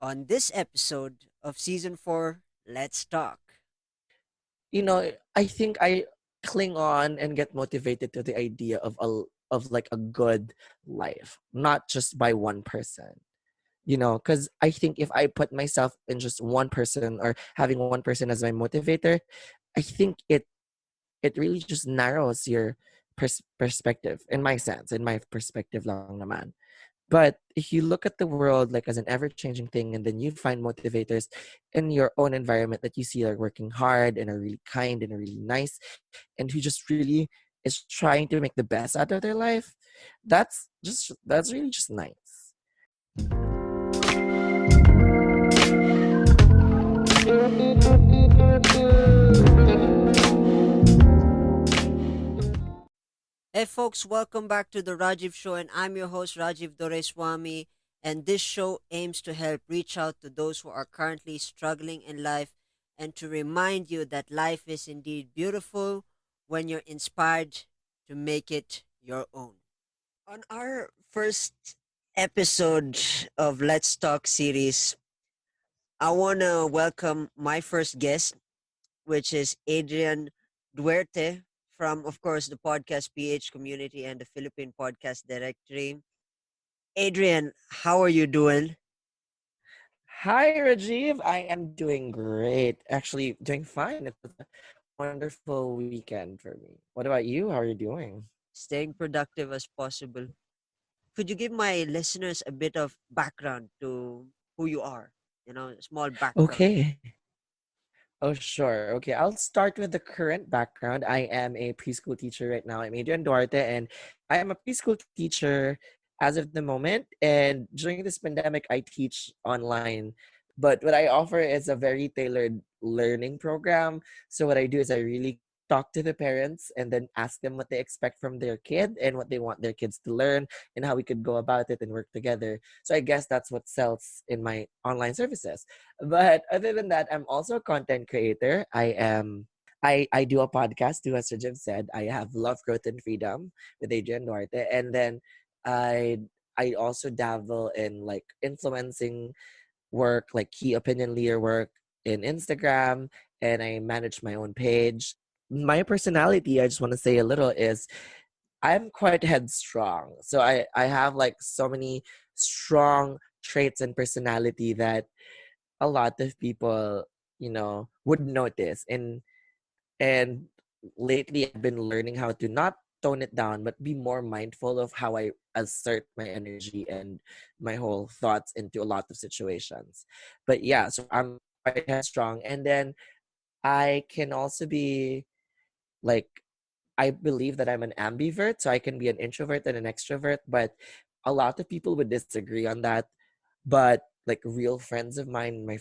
on this episode of Season 4, Let's Talk. I think I cling on and get motivated to the idea of like a good life, not just by one person. Because I think if I put myself in just one person or having one person as my motivator, I think it really just narrows your perspective in my perspective lang naman. But if you look at the world like as an ever-changing thing, and then you find motivators in your own environment that you see are working hard and are really kind and are really nice, and who just really is trying to make the best out of their life, that's really just nice. Hey folks, welcome back to the Rajiv Show, and I'm your host Rajiv Duarte. And this show aims to help reach out to those who are currently struggling in life and to remind you that life is indeed beautiful when you're inspired to make it your own. On our first episode of Let's Talk series, I want to welcome my first guest, which is Adrian Duarte from, of course, the Podcast PH community and the Philippine Podcast Directory. Adrian, how are you doing? Hi, Rajiv. I am doing great. Actually, doing fine. It was a wonderful weekend for me. What about you? How are you doing? Staying productive as possible. Could you give my listeners a bit of background to who you are? A small background. Okay. Oh, sure. Okay, I'll start with the current background. I am a preschool teacher right now. I'm Adrian Duarte, and I am a preschool teacher as of the moment. And during this pandemic, I teach online. But what I offer is a very tailored learning program. So what I do is I really talk to the parents and then ask them what they expect from their kid and what they want their kids to learn and how we could go about it and work together. So I guess that's what sells in my online services. But other than that, I'm also a content creator. I do a podcast too, as Rajiv said. I have Love, Growth, and Freedom with Adrian Duarte. And then I I also dabble in like influencing work, like key opinion leader work in Instagram, and I manage my own page. My personality, I just want to say a little, is I'm quite headstrong. So I have like so many strong traits and personality that a lot of people, would notice. And lately I've been learning how to not tone it down, but be more mindful of how I assert my energy and my whole thoughts into a lot of situations. But yeah, so I'm quite headstrong. And then I can also be like, I believe that I'm an ambivert, so I can be an introvert and an extrovert, but a lot of people would disagree on that. But like real friends of mine, my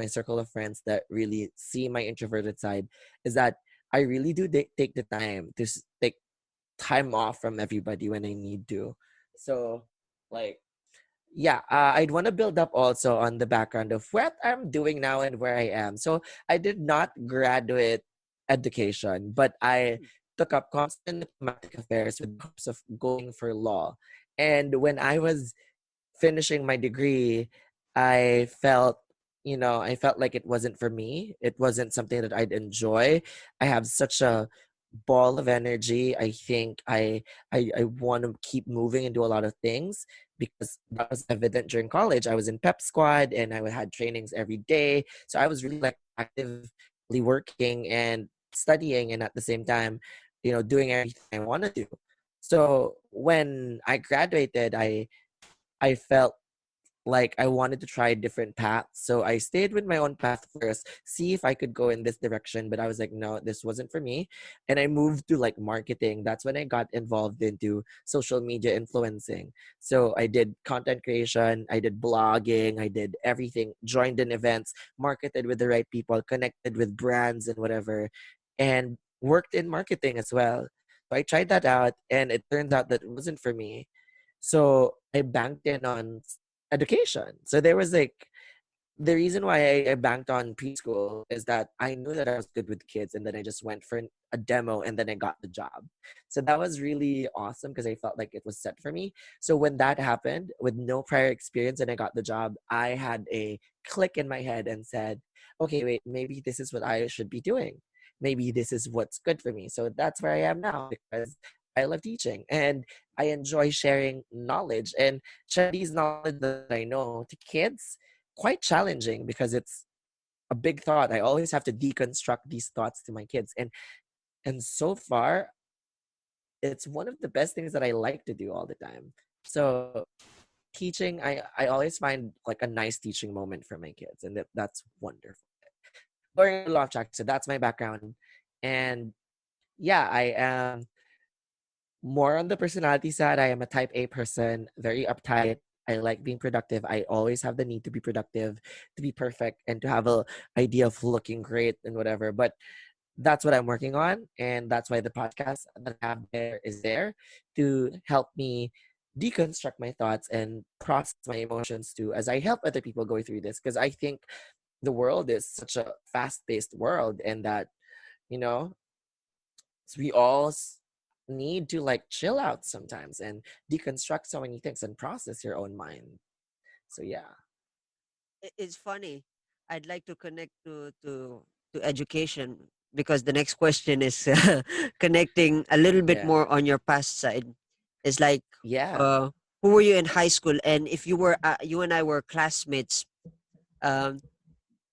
circle of friends that really see my introverted side, is that I really do take the time to take time off from everybody when I need to. So, like, yeah, I'd want to build up also on the background of what I'm doing now and where I am. So I did not graduate education, but I took up comms and diplomatic affairs with the hopes of going for law. And when I was finishing my degree, I felt, I felt like it wasn't for me. It wasn't something that I'd enjoy. I have such a ball of energy. I think I want to keep moving and do a lot of things because that was evident during college. I was in pep squad and I had trainings every day. So I was really like actively working and studying and at the same time, doing everything I want to do. So when I graduated, I felt like I wanted to try different paths. So I stayed with my own path first, see if I could go in this direction. But I was like, no, this wasn't for me. And I moved to like marketing. That's when I got involved into social media influencing. So I did content creation, I did blogging, I did everything, joined in events, marketed with the right people, connected with brands and whatever, and worked in marketing as well. So I tried that out and it turns out that it wasn't for me. So I banked in on education. So there was like the reason why I banked on preschool is that I knew that I was good with kids, and then I just went for a demo, and then I got the job. So that was really awesome because I felt like it was set for me. So when that happened with no prior experience and I got the job, I had a click in my head and said, okay, wait, maybe this is what I should be doing. Maybe this is what's good for me. So that's where I am now because I love teaching and I enjoy sharing knowledge and share these knowledge that I know to kids. Quite challenging because it's a big thought. I always have to deconstruct these thoughts to my kids. And so far, it's one of the best things that I like to do all the time. So teaching, I always find like a nice teaching moment for my kids, and that's wonderful. Going a little off track, so that's my background. And yeah, I am more on the personality side. I am a type A person, very uptight. I like being productive. I always have the need to be productive, to be perfect, and to have a idea of looking great and whatever. But that's what I'm working on, and that's why the podcast that I have there is there to help me deconstruct my thoughts and process my emotions too as I help other people go through this because I think the world is such a fast-paced world and that you know we all need to like chill out sometimes and deconstruct so many things and process your own mind. So yeah. It's funny. I'd like to connect to education because the next question is connecting a little bit Yeah. more on your past side. It's like, Yeah. uh, who were you in high school, and if you were you and I were classmates, um,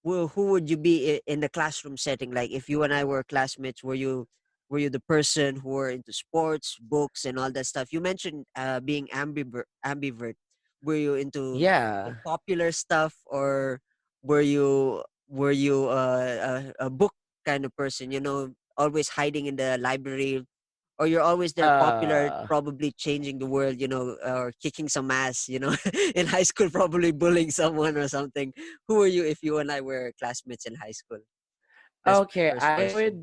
who would you be in the classroom setting? Like if you and I were classmates, were you the person who were into sports, books, and all that stuff? You mentioned being ambivert. Were you into the Yeah. popular stuff, or were you a book kind of person? You know, always hiding in the library, or you're always there popular, uh probably changing the world, you know, or kicking some ass, you know, in high school, probably bullying someone or something. Who are you if you and I were classmates in high school? That's my okay, first I question. would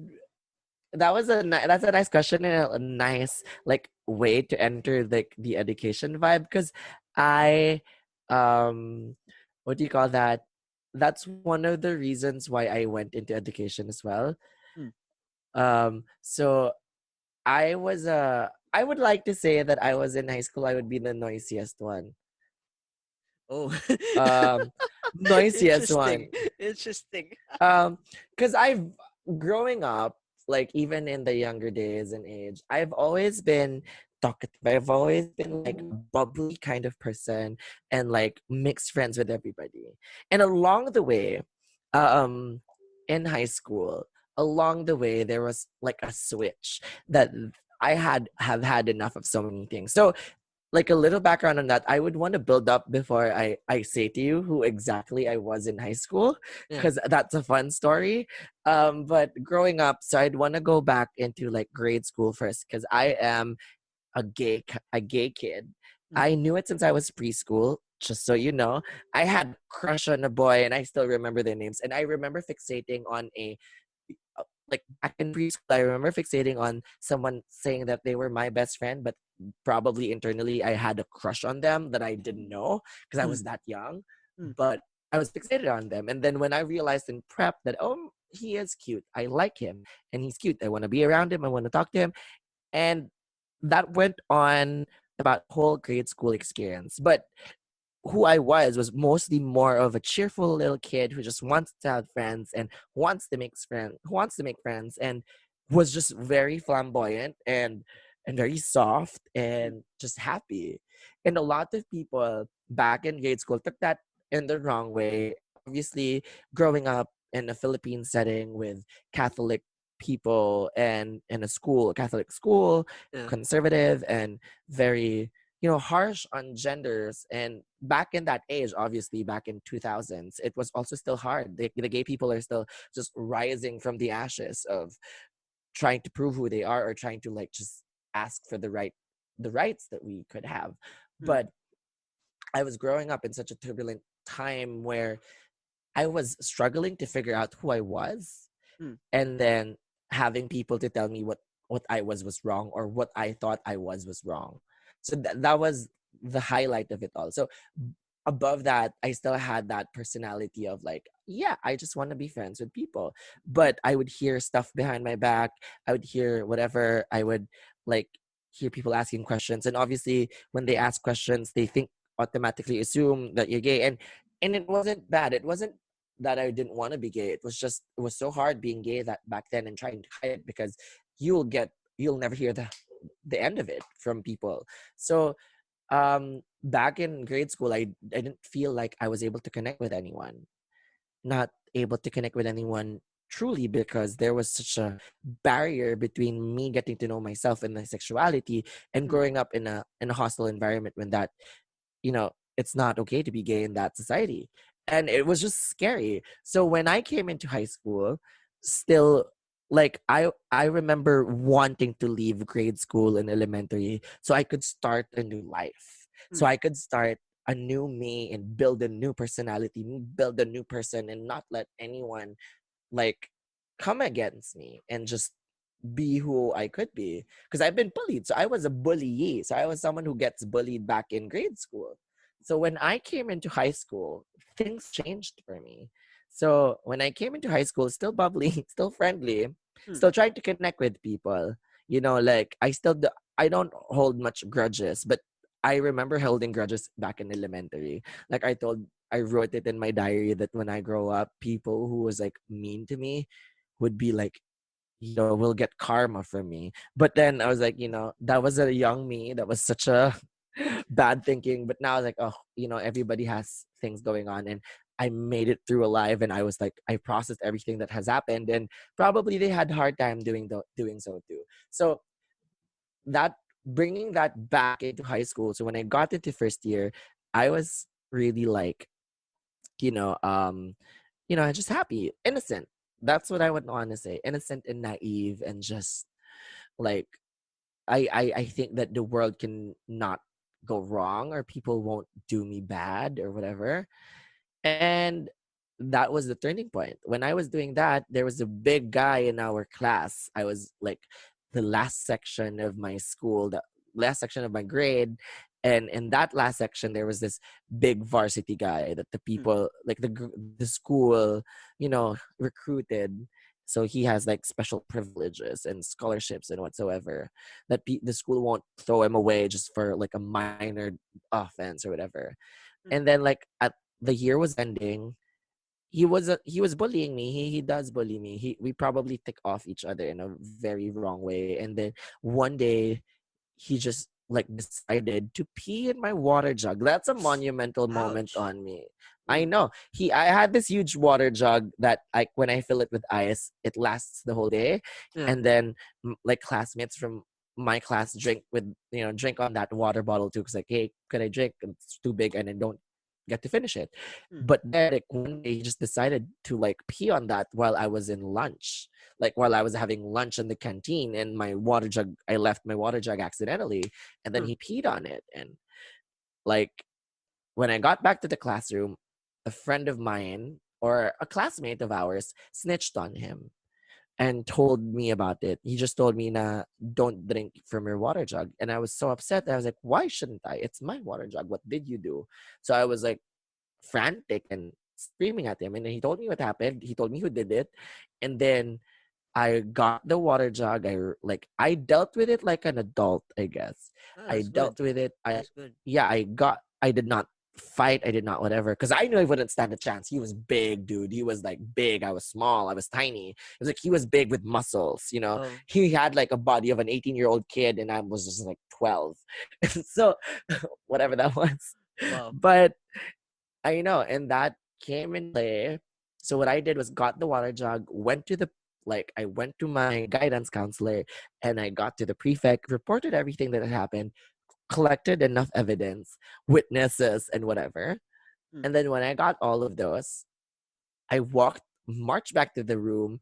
that's a nice question and a nice like way to enter like the education vibe because I um what do you call that, that's one of the reasons why I went into education as well. Hmm. So I would like to say that I was in high school I would be the noisiest one. Oh, um Noisiest interesting. one. Interesting. Um, because I've growing up, like even in the younger days and age, I've always been talkative. I've always been like a bubbly kind of person and like mixed friends with everybody. And along the way, um, in high school, along the way, there was like a switch that I have had enough of so many things. So like a little background on that, I would want to build up before I say to you who exactly I was in high school, Yeah. because that's a fun story. But growing up, so I'd want to go back into like grade school first, because I am a gay kid. Mm. I knew it since I was preschool. Just so you know, I had a crush on a boy, and I still remember their names. And I remember fixating on a like back in preschool, I remember fixating on someone saying that they were my best friend, but probably internally I had a crush on them that I didn't know because I Mm. was that young. Mm. But I was fixated on them. And then when I realized in prep that, oh, he is cute, I like him, and he's cute, I want to be around him, I want to talk to him. And that went on about whole grade school experience. But who I was mostly more of a cheerful little kid who just wants to have friends and wants to make friends and was just very flamboyant and very soft Mm. and just happy. And a lot of people back in grade school took that in the wrong way. Obviously, growing up in a Philippine setting with Catholic people and in a school, a Catholic school, Yeah. conservative and very harsh on genders. And back in that age, obviously back in 2000s, it was also still hard. The gay people are still just rising from the ashes of trying to prove who they are or trying to like just ask for the rights that we could have. Mm. But I was growing up in such a turbulent time where I was struggling to figure out who I was, Mm. and then having people to tell me what I was wrong, or what I thought I was wrong. So that was the highlight of it all. So above that, I still had that personality of like, yeah, I just want to be friends with people. But I would hear stuff behind my back. I would hear whatever. I would like hear people asking questions. And obviously, when they ask questions, they think automatically assume that you're gay. And it wasn't bad. It wasn't that I didn't want to be gay. It was just it was so hard being gay that back then and trying to hide it because you'll never hear the end of it from people. So back in grade school, I didn't feel like I was able to connect with anyone, not able to connect with anyone truly, because there was such a barrier between me getting to know myself and my sexuality and Mm, growing up in a hostile environment when that, it's not okay to be gay in that society. And it was just scary. So when I came into high school, still, like, I remember wanting to leave grade school and elementary so I could start a new life. So mm, I could start a new me and build a new personality, build a new person, and not let anyone like come against me and just be who I could be. Because I've been bullied. So I was a bully. So I was someone who gets bullied back in grade school. So when I came into high school, things changed for me. So when I came into high school, still bubbly, still friendly, mm, still trying to connect with people. Like I don't hold much grudges, but I remember holding grudges back in elementary. Like I wrote it in my diary that when I grow up, people who was like mean to me would be like, will get karma from me. But then I was like, that was a young me. That was such a bad thinking. But now I was like, oh, everybody has things going on. And I made it through alive. And I was like, I processed everything that has happened. And probably they had a hard time doing so too. So that bringing that back into high school. So when I got into first year, I was really like, you know, um, just happy, innocent. That's what I would want to say. Innocent and naive and just like I think that the world can not go wrong or people won't do me bad or whatever. And that was the turning point. When I was doing that, there was a big guy in our class. I was like the last section of my school, the last section of my grade. And in that last section, there was this big varsity guy that the mm, people, like the school, recruited. So he has like special privileges and scholarships and whatsoever that the school won't throw him away just for like a minor offense or whatever. And mm, then like at the year was ending, he was bullying me. He does bully me. We probably tick off each other in a very wrong way. And then one day he just like decided to pee in my water jug. That's a monumental moment ouch. on me. I Mm, know. I had this huge water jug that when I fill it with ice, it lasts the whole day. yeah. And then like classmates from my class drink on that water bottle too. Cause like, hey, could I drink? And it's too big and I don't get to finish it. Mm, But then like one day he just decided to like pee on that while I was in lunch, like while I was having lunch in the canteen, and I left my water jug accidentally, and then mm, he peed on it. And like when I got back to the classroom, a friend of mine or a classmate of ours snitched on him and told me about it. He just told me, na, don't drink from your water jug. And I was so upset. I was like, why shouldn't I? It's my water jug. What did you do? So I was like frantic and screaming at him. And then he told me what happened. He told me who did it. And then I got the water jug. I dealt with it like an adult, I guess. oh, I that's good. dealt with it. That's good. I did not fight. I did not whatever. Because I knew I wouldn't stand a chance. He was big, dude. He was like big. I was small. I was tiny. It was like he was big with muscles. Oh, He had like a body of an 18-year-old kid and I was just like 12. So whatever that was. wow. But I know, and that came in play. So what I did was got the water jug, I went to my guidance counselor and I got to the prefect, reported everything that had happened, collected enough evidence, witnesses and whatever. Mm, And then when I got all of those, marched back to the room,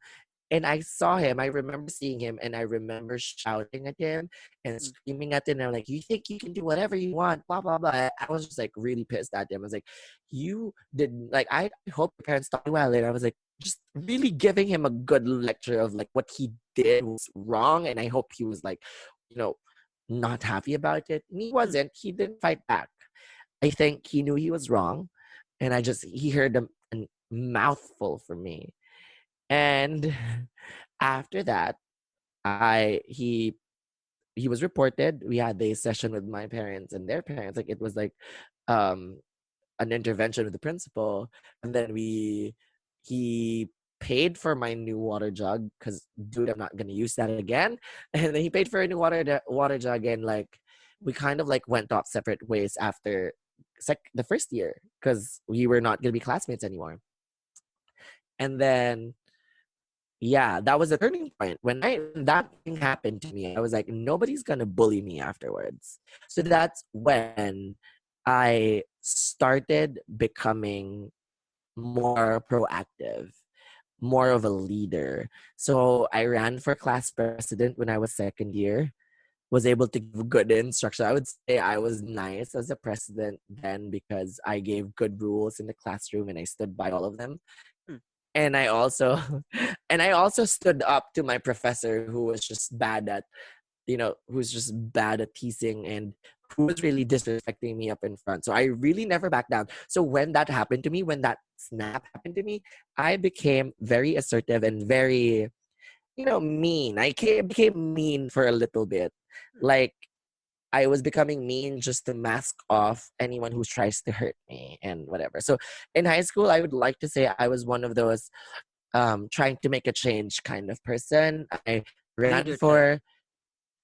and I saw him. I remember seeing him, and I remember shouting at him and mm, screaming at him. And I'm like, "You think you can do whatever you want?" Blah blah blah. I was just like really pissed at him. I was like, "You didn't like. I hope your parents taught you well." And I was like, just really giving him a good lecture of like what he did was wrong, and I hope he was like, you know, not happy about it. And he mm, wasn't. He didn't fight back. I think he knew he was wrong, and he heard a mouthful from me. And after that, I he was reported. We had a session with my parents and their parents. Like, it was like um an intervention with the principal, and then he paid for my new water jug because, dude, I'm not gonna use that again. And then he paid for a new water jug, and like we kind of like went off separate ways after the first year because we were not gonna be classmates anymore. And then yeah, that was a turning point. When that thing happened to me, I was like, nobody's gonna bully me afterwards. So that's when I started becoming more proactive, more of a leader. So I ran for class president when I was second year, was able to give good instruction. I would say I was nice as a president then because I gave good rules in the classroom and I stood by all of them. Mm. And I also and I also stood up to my professor who was just bad at, who's just bad at teasing and who was really disrespecting me up in front. So I really never backed down. So when that happened to me, when that snap happened to me, I became very assertive and very, mean. Became mean for a little bit. Mm. Like, I was becoming mean just to mask off anyone who tries to hurt me and whatever. So in high school, I would like to say I was one of those trying to make a change kind of person. I ran Leader type. for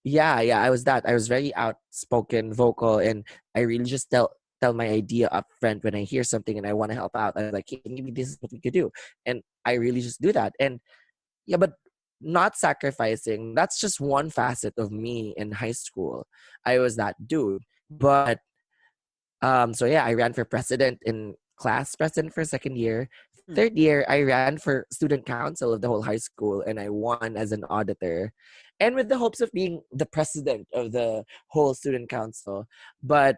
yeah, yeah, I was that. I was very outspoken, vocal, and I really just tell my idea up front when I hear something and I want to help out. I'm like, hey, maybe this is what we could do. And I really just do that. And yeah, but not sacrificing. That's just one facet of me in high school. I was that dude. But so yeah, I ran for president in class president for second year. Mm. Third year, I ran for student council of the whole high school and I won as an auditor. And with the hopes of being the president of the whole student council. But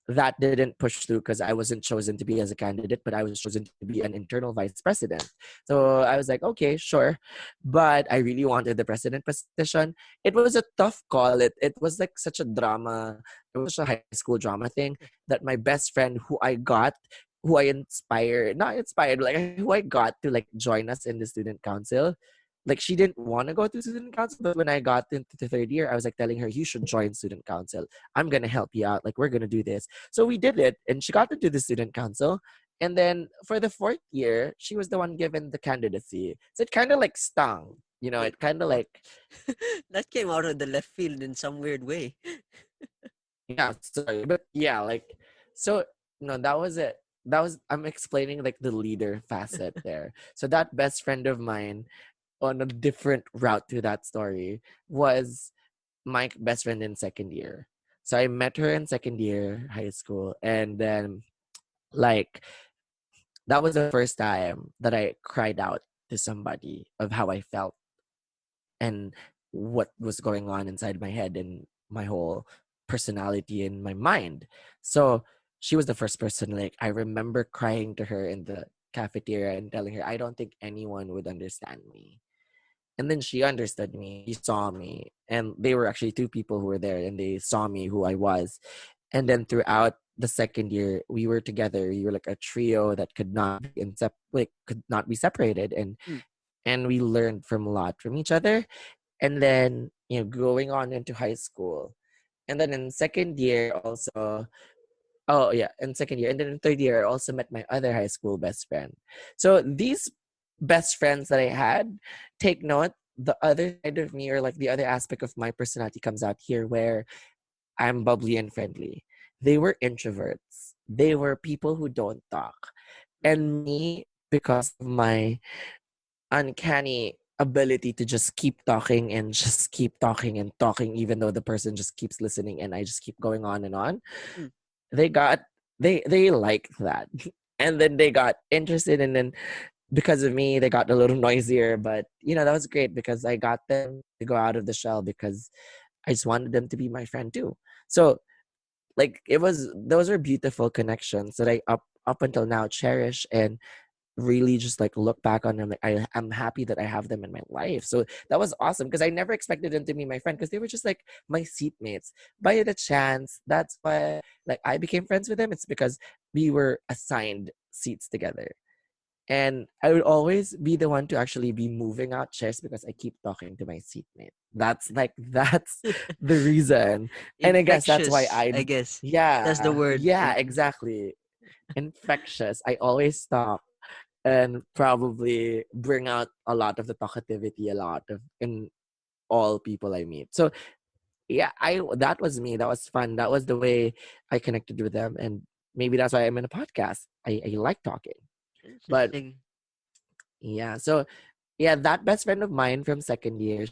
that didn't push through because I wasn't chosen to be as a candidate, but I was chosen to be an internal vice president. Mm. So I was like, okay, sure. But I really wanted the president position. It was a tough call. It was like such a drama. It was such a high school drama thing that my best friend who I inspired, not inspired, like who I got to like join us in the student council. Like, she didn't want to go to student council, but when I got into the third year, I was like telling her, you should join student council. I'm gonna help you out. Like, we're gonna do this. So we did it, and she got into the student council. And then for the fourth year, she was the one given the candidacy. So it kind of like stung. Wait, It kind of what? like, That came out of the left field in some weird way. yeah, sorry, but yeah, like, so no, that was it. I'm explaining like the leader facet there. So that best friend of mine, on a different route to that story, was my best friend in second year. So I met her in second year high school, and then like that was the first time that I cried out to somebody of how I felt and what was going on inside my head and my whole personality in my mind. So she was the first person. Like, I remember crying to her in the cafeteria and telling her I don't think anyone would understand me. And then she understood me. She saw me. And they were actually two people who were there and they saw me who I was. And then throughout the second year, we were together. We were like a trio that could not be separated. Mm. And we learned from a lot from each other. And then, going on into high school. And then in second year also, oh yeah, in second year. And then in third year, I also met my other high school best friend. So these best friends that I had, take note, the other side of me, or like the other aspect of my personality, comes out here where I'm bubbly and friendly. They were introverts. They were people who don't talk. Mm. And me, because of my uncanny ability to just keep talking and just keep talking and talking, even though the person just keeps listening and I just keep going on and on, Mm. they got they liked that. And then they got interested, and then because of me they got a little noisier, but that was great because I got them to go out of the shell because I just wanted them to be my friend too. So like, those were beautiful connections that I up until now cherish. And really just like look back on them, like I'm happy that I have them in my life. So that was awesome because I never expected them to be my friend because they were just like my seatmates. By the chance, that's why like I became friends with them. It's because we were assigned seats together. And I would always be the one to actually be moving out chairs because I keep talking to my seatmate. That's the reason. And I guess that's why Infectious, I I guess. That's the yeah, word. yeah, exactly. Infectious. I always talk and probably bring out a lot of the talkativity, a lot of in all people I meet. So yeah, I that was me. That was fun. That was the way I connected with them, and maybe that's why I'm in a podcast. I like talking, but Interesting. yeah. So yeah, that best friend of mine from second year,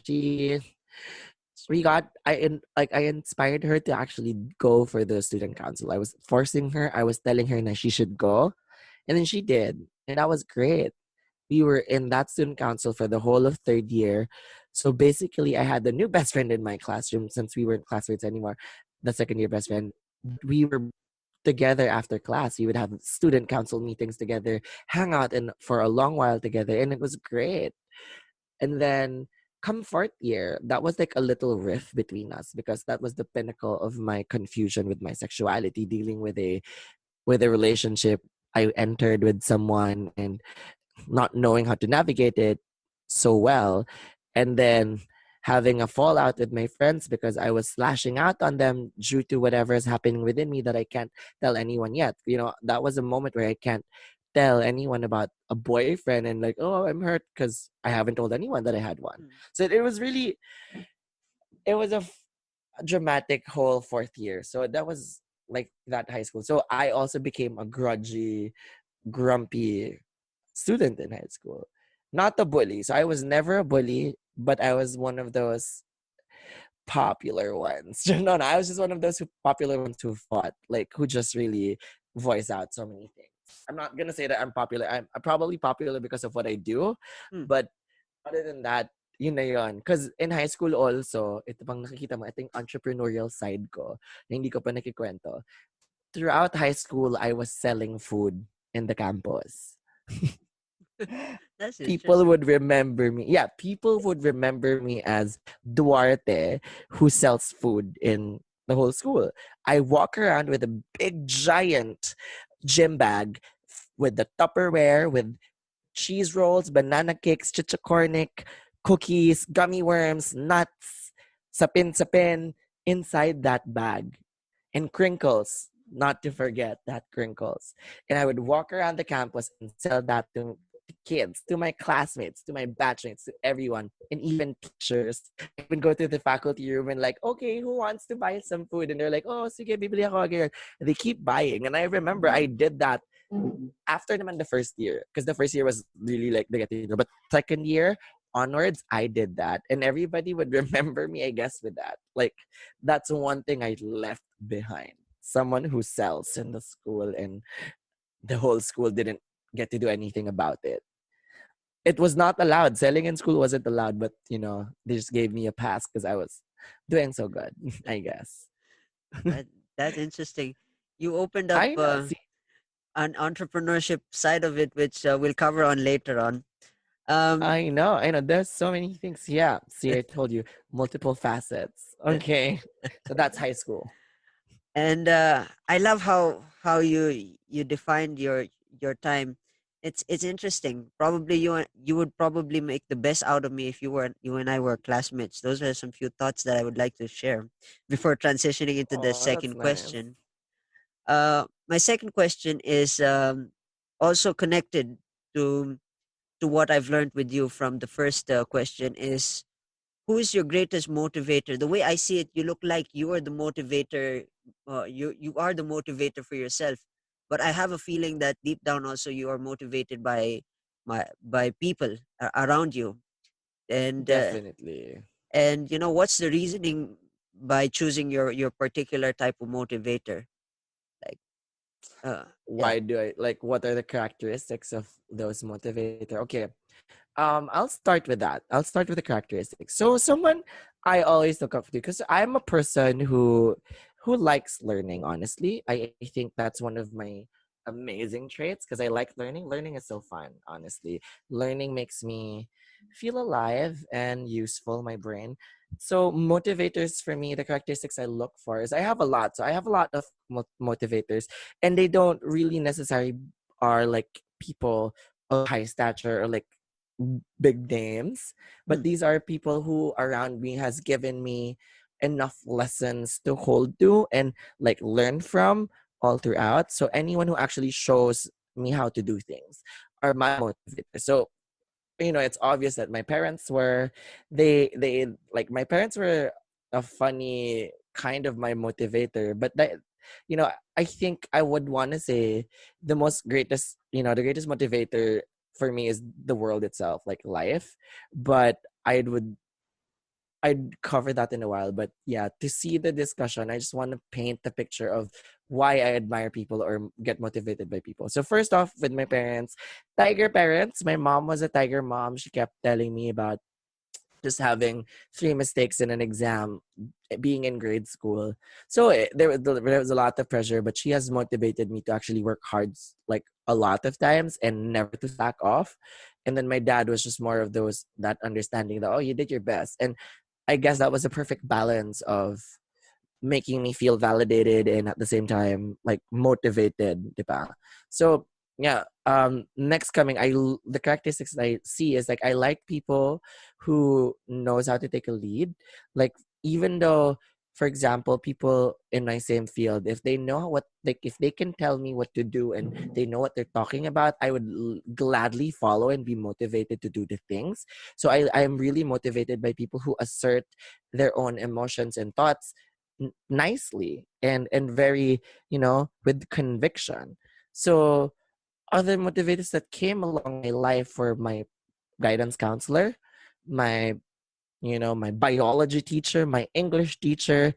we got I inspired her to actually go for the student council. I was forcing her. I was telling her that she should go, and then she did, and that was great. We were in that student council for the whole of third year. So basically, I had the new best friend in my classroom since we weren't classmates anymore. The second year best friend. We were together after class. We would have student council meetings together, hang out and for a long while together, and it was great. And then come fourth year, that was like a little rift between us because that was the pinnacle of my confusion with my sexuality, dealing with a relationship I entered with someone and not knowing how to navigate it so well, and then having a fallout with my friends because I was slashing out on them due to whatever is happening within me that I can't tell anyone yet. You know, that was a moment where I can't tell anyone about a boyfriend and like, oh, I'm hurt because I haven't told anyone that I had one. Mm. So it was really, it was a dramatic whole fourth year. So that was like that high school. So I also became a grudgy, grumpy student in high school. Not a bully. So I was never a bully, but I was one of those popular ones. No, I was just one of those popular ones who fought, like who just really voice out so many things. I'm not gonna say that I'm popular. I'm probably popular because of what I do, Mm. but other than that, yun na yun. Because in high school also, ito pang nakikita mo, ito yung entrepreneurial side ko na hindi ko pa nakikwento. Throughout high school, I was selling food in the campus. That's People interesting. would remember me. Yeah, people would remember me as Duarte who sells food in the whole school. I walk around with a big giant gym bag with the Tupperware with cheese rolls, banana cakes, chichakornik, cookies, gummy worms, nuts, sapin inside that bag and crinkles, not to forget that crinkles. And I would walk around the campus and sell that to kids, to my classmates, to my batchmates, to everyone, and even teachers. I would go to the faculty room and like, okay, who wants to buy some food? And they're like, oh, sige, bibili ako again. And they keep buying. And I remember I did that after naman the first year, because the first year was really like the getting, but second year onwards, I did that, and everybody would remember me, I guess, with that. Like, that's one thing I left behind. Someone who sells in the school, and the whole school didn't get to do anything about it. It was not allowed. Selling in school wasn't allowed, but they just gave me a pass because I was doing so good, I guess. That that's interesting. You opened up I know. See, an entrepreneurship side of it, which we'll cover on later on. I know. I know. There's so many things. Yeah. See, I told you multiple facets. Okay. So that's high school. and I love how you defined your time. It's interesting. Probably you would probably make the best out of me if you and I were classmates. Those are some few thoughts that I would like to share before transitioning into the Oh, that's second nice. question. My second question is also connected to to what I've learned with you from the first question is who is your greatest motivator? The way I see it, you look like you are the motivator. You are the motivator for yourself, but I have a feeling that deep down also you are motivated by people around you, and uh, Definitely. and what's the reasoning by choosing your particular type of motivator? Like, yeah. Why do I like what are the characteristics of those motivator? Okay. I'll start with that. I'll start with the characteristics. So someone I always look up to because I'm a person who likes learning, honestly. I think that's one of my amazing traits because I like learning. Learning is so fun, honestly. Learning makes me feel alive and useful, my brain. So motivators for me, the characteristics I look for is I have a lot. So I have a lot of motivators, and they don't really necessarily are like people of high stature or like big names, but Mm. these are people who around me has given me enough lessons to hold to and like learn from all throughout. So anyone who actually shows me how to do things are my motivators. So it's obvious that my parents were they like my parents were a funny kind of my motivator, but that I think I would want to say the greatest motivator for me is the world itself, like life. But I'd cover that in a while. But yeah, to see the discussion, I just want to paint the picture of why I admire people or get motivated by people. So first off, with my parents, tiger parents. My mom was a tiger mom. She kept telling me about just having three mistakes in an exam, being in grade school. So there was a lot of pressure, but she has motivated me to actually work hard, like a lot of times, and never to slack off. And then my dad was just more of those that understanding that, oh, you did your best. And I guess that was a perfect balance of making me feel validated and at the same time like motivated, diba? So yeah, next coming, the characteristics that I see is like I like people who knows how to take a lead. Like even though, for example, people in my same field, if they know what like if they can tell me what to do and they know what they're talking about, I would gladly follow and be motivated to do the things. So I am really motivated by people who assert their own emotions and thoughts nicely and very with conviction. So other motivators that came along my life were my guidance counselor, my my biology teacher, my English teacher,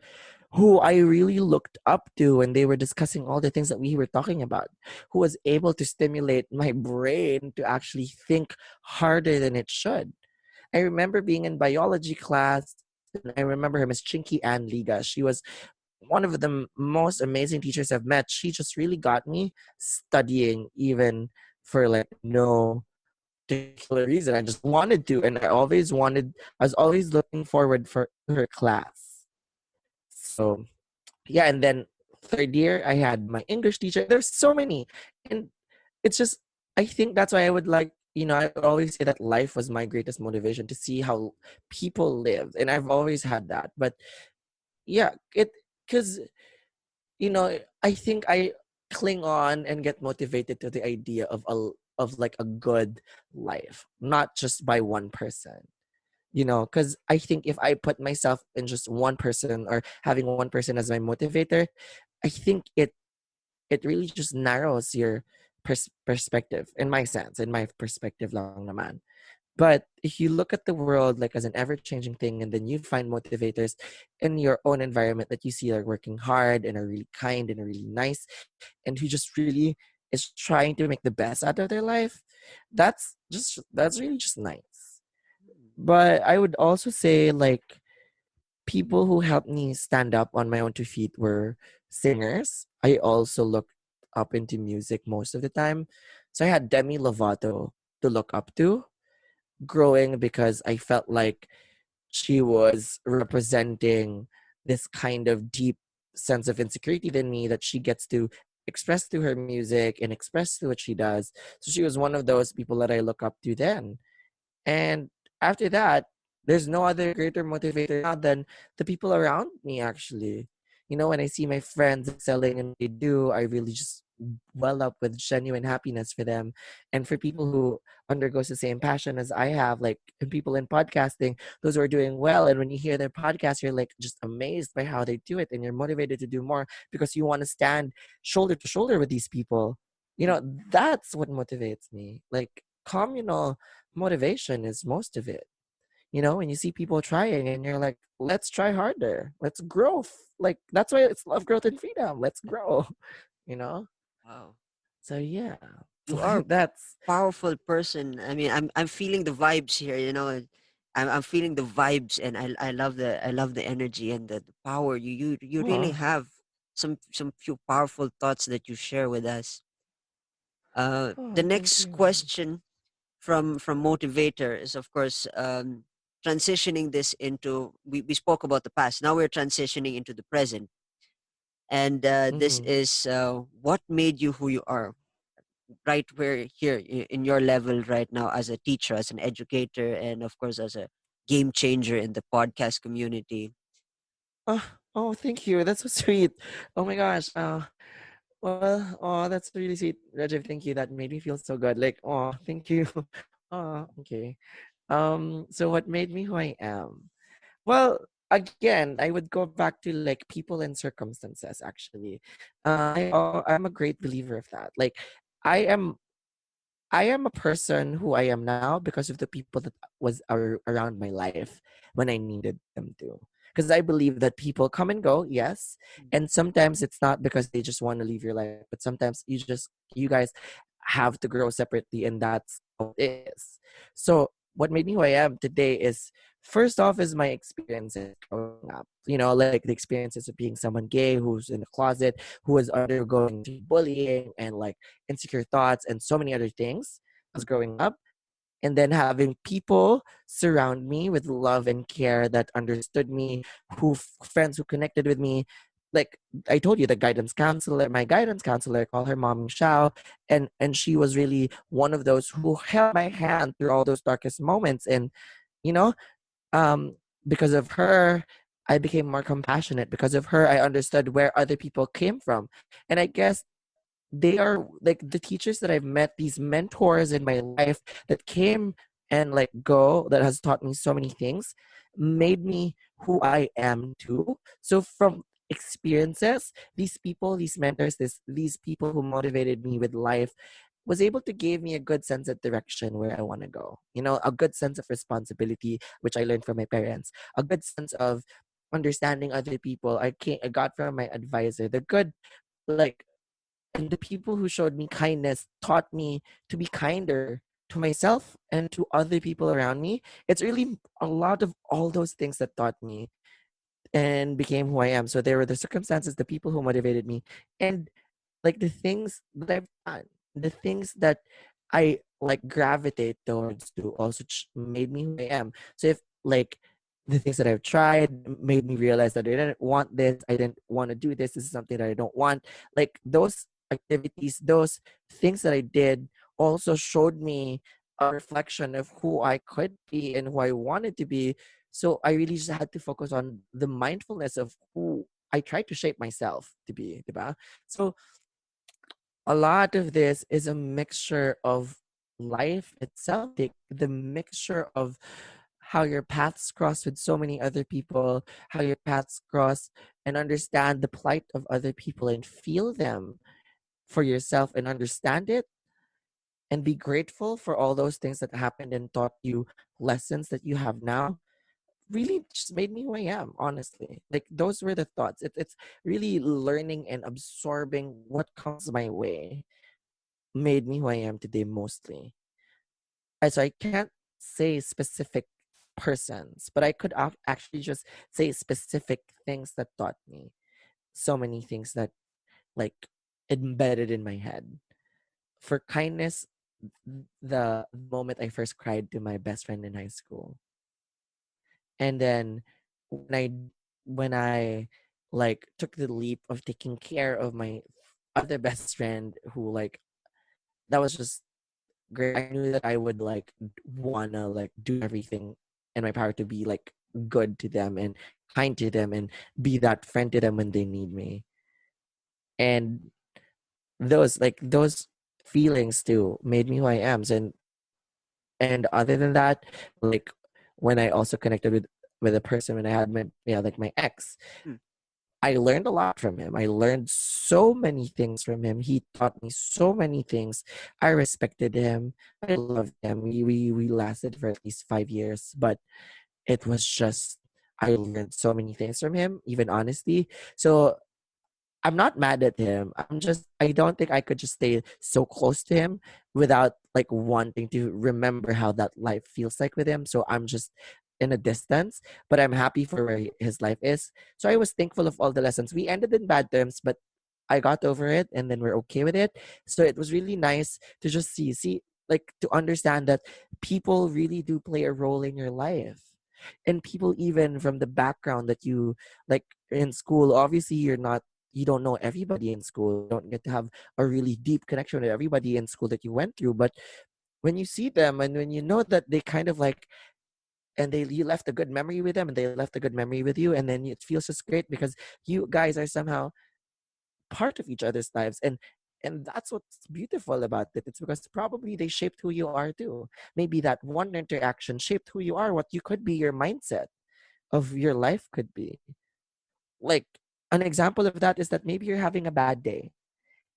who I really looked up to when they were discussing all the things that we were talking about, who was able to stimulate my brain to actually think harder than it should. I remember being in biology class, and I remember her, Miss Chinky Ann Liga. She was one of the most amazing teachers I've met. She just really got me studying, even for like no particular reason. I just wanted to, and I was always looking forward for to her class. So yeah, and then third year I had my English teacher. There's so many, and it's just I think that's why I would like. I always say that life was my greatest motivation to see how people live, and I've always had that. But yeah, because I think I cling on and get motivated to the idea of like a good life, not just by one person. Because I think if I put myself in just one person or having one person as my motivator, I think it really just narrows your perspective in my perspective lang naman. But if you look at the world like as an ever-changing thing, and then you find motivators in your own environment that you see are working hard and are really kind and are really nice, and who just really is trying to make the best out of their life, that's really just nice. But I would also say like people who helped me stand up on my own two feet were singers. I also looked up into music most of the time. So I had Demi Lovato to look up to growing because I felt like she was representing this kind of deep sense of insecurity than me that she gets to express through her music and express through what she does. So she was one of those people that I look up to then. And after that, there's no other greater motivator now than the people around me, actually. When I see my friends excelling in what they do, I really just well up with genuine happiness for them. And for people who undergoes the same passion as I have, like and people in podcasting, those who are doing well. And when you hear their podcast, you're like just amazed by how they do it. And you're motivated to do more because you want to stand shoulder to shoulder with these people. That's what motivates me. Like communal motivation is most of it. When you see people trying and you're like, let's try harder, let's grow. Like that's why it's love, growth, and freedom. Let's grow. you know Wow. so yeah. You are a That's powerful person. I mean, I'm feeling the vibes here, you know. I'm feeling the vibes, and I love the energy and the power. You really oh have some few powerful thoughts that you share with us. The Oh, thank next you. question from motivator is, of course, transitioning this into, we spoke about the past, now we're transitioning into the present, and this Mm-hmm. is, what made you who you are right where here in your level right now, as a teacher, as an educator, and of course as a game changer in the podcast community. Oh, thank you. That's so sweet. Oh my gosh. Well, oh, that's really sweet, Rajiv. Thank you. That made me feel so good. Like, oh, thank you. Oh, okay. So what made me who I am? Well, again, I would go back to like people and circumstances. Actually, I'm a great believer of that. Like, I am I am a person who I am now because of the people that around my life when I needed them to. Because I believe that people come and go, yes, and sometimes it's not because they just want to leave your life, but sometimes you guys have to grow separately, and that's how it is. So what made me who I am today is, first off, is my experiences growing up. Like the experiences of being someone gay who's in the closet, who was undergoing to bullying and like insecure thoughts and so many other things as growing up, and then having people surround me with love and care that understood me, friends who connected with me. Like I told you, my guidance counselor, call her Mom Shao, and she was really one of those who held my hand through all those darkest moments. And you know, um, because of her, I became more compassionate. Because of her, I understood where other people came from, and I guess they are like the teachers that I've met, these mentors in my life that came and like go, that has taught me so many things, made me who I am too. So from experiences, these people, these mentors, these people who motivated me with life was able to give me a good sense of direction where I want to go. A good sense of responsibility, which I learned from my parents, a good sense of understanding other people. I got from my advisor. The good, like, and the people who showed me kindness taught me to be kinder to myself and to other people around me. It's really a lot of all those things that taught me and became who I am. So there were the circumstances, the people who motivated me, and like the things that I've done, the things that I like gravitate towards to also made me who I am. So if like the things that I've tried made me realize that I didn't want this, I didn't want to do this is something that I don't want. Like those activities, those things that I did also showed me a reflection of who I could be and who I wanted to be. So I really just had to focus on the mindfulness of who I tried to shape myself to be, diba? So a lot of this is a mixture of life itself, the mixture of how your paths cross with so many other people, how your paths cross and understand the plight of other people and feel them for yourself and understand it and be grateful for all those things that happened and taught you lessons that you have now. Really just made me who I am, honestly. Like those were the thoughts. It's really learning and absorbing what comes my way made me who I am today mostly. So I can't say specific persons, but I could actually just say specific things that taught me so many things that like embedded in my head. For kindness, the moment I first cried to my best friend in high school, and then when I when I like took the leap of taking care of my other best friend who like that was just great. I knew that I would like wanna like do everything in my power to be like good to them and kind to them and be that friend to them when they need me. And those feelings too made me who I am. And other than that, like when I also connected with a person when I had my like my ex, Hmm. I learned a lot from him. I learned so many things from him. He taught me so many things. I respected him. I loved him. We lasted for at least 5 years, but it was just I learned so many things from him, even honesty. So I'm not mad at him. I don't think I could just stay so close to him without like wanting to remember how that life feels like with him. So I'm just in a distance, but I'm happy for where his life is. So I was thankful of all the lessons. We ended in bad terms, but I got over it, and then we're okay with it. So it was really nice to just see, like, to understand that people really do play a role in your life. And people, even from the background that you, like, in school, obviously you don't know everybody in school. You don't get to have a really deep connection with everybody in school that you went through. But when you see them and when you know that they kind of like, and they you left a good memory with them and they left a good memory with you, and then it feels just great because you guys are somehow part of each other's lives. And that's what's beautiful about it. It's because probably they shaped who you are too. Maybe that one interaction shaped who you are, what you could be, your mindset of your life could be. Like, an example of that is that maybe you're having a bad day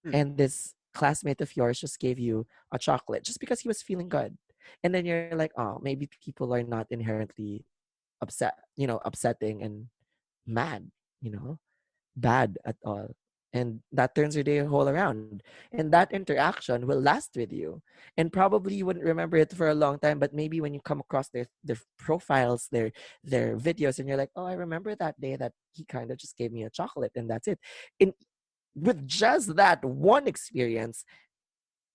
Mm, and this classmate of yours just gave you a chocolate just because he was feeling good. And then you're like, oh, maybe people are not inherently upsetting and mad, you know, bad at all. And that turns your day whole around. And that interaction will last with you. And probably you wouldn't remember it for a long time, but maybe when you come across their profiles, their videos, and you're like, oh, I remember that day that he kind of just gave me a chocolate, and that's it. And with just that one experience,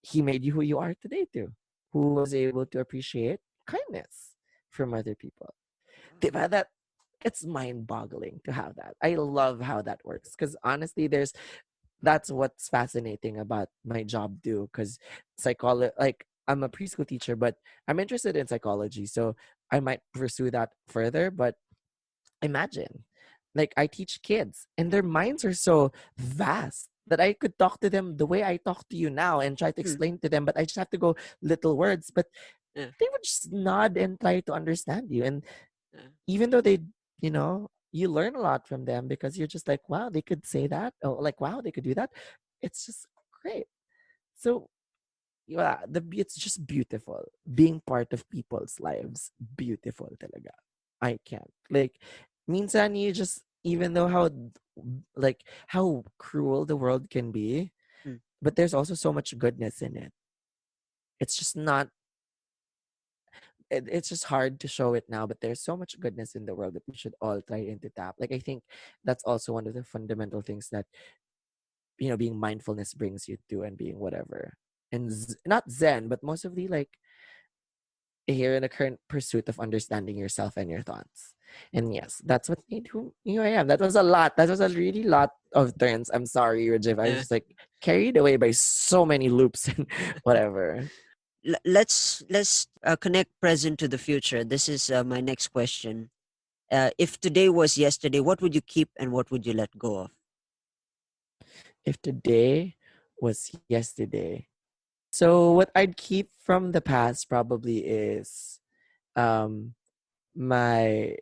he made you who you are today too, who was able to appreciate kindness from other people. wow. Diba? That it's mind-boggling to have that. I love how that works because honestly, that's what's fascinating about my job too. Because psychology, like, I'm a preschool teacher, but I'm interested in psychology, so I might pursue that further. But imagine, like, I teach kids and their minds are so vast that I could talk to them the way I talk to you now and try to Mm, explain to them, but I just have to go little words. But yeah, they would just nod and try to understand you. And yeah. even though they, you learn a lot from them because you're just like, wow, they could say that. Oh, like, wow, they could do that. It's just great. So, yeah, it's just beautiful being part of people's lives. Beautiful talaga. I can't. Like, minsan you just, even though like, how cruel the world can be, Mm, but there's also so much goodness in it. It's just not, it's just hard to show it now, but there's so much goodness in the world that we should all try and to tap. Like, I think that's also one of the fundamental things that, being mindfulness brings you to, and being whatever. And not zen, but mostly like here in the current pursuit of understanding yourself and your thoughts. And yes, that's what made who I am. That was a lot. That was a really lot of turns. I'm sorry, Rajiv. I was yeah. just like carried away by so many loops and whatever. Let's connect present to the future. This is my next question. If today was yesterday, what would you keep and what would you let go of? If today was yesterday. So what I'd keep from the past probably is um my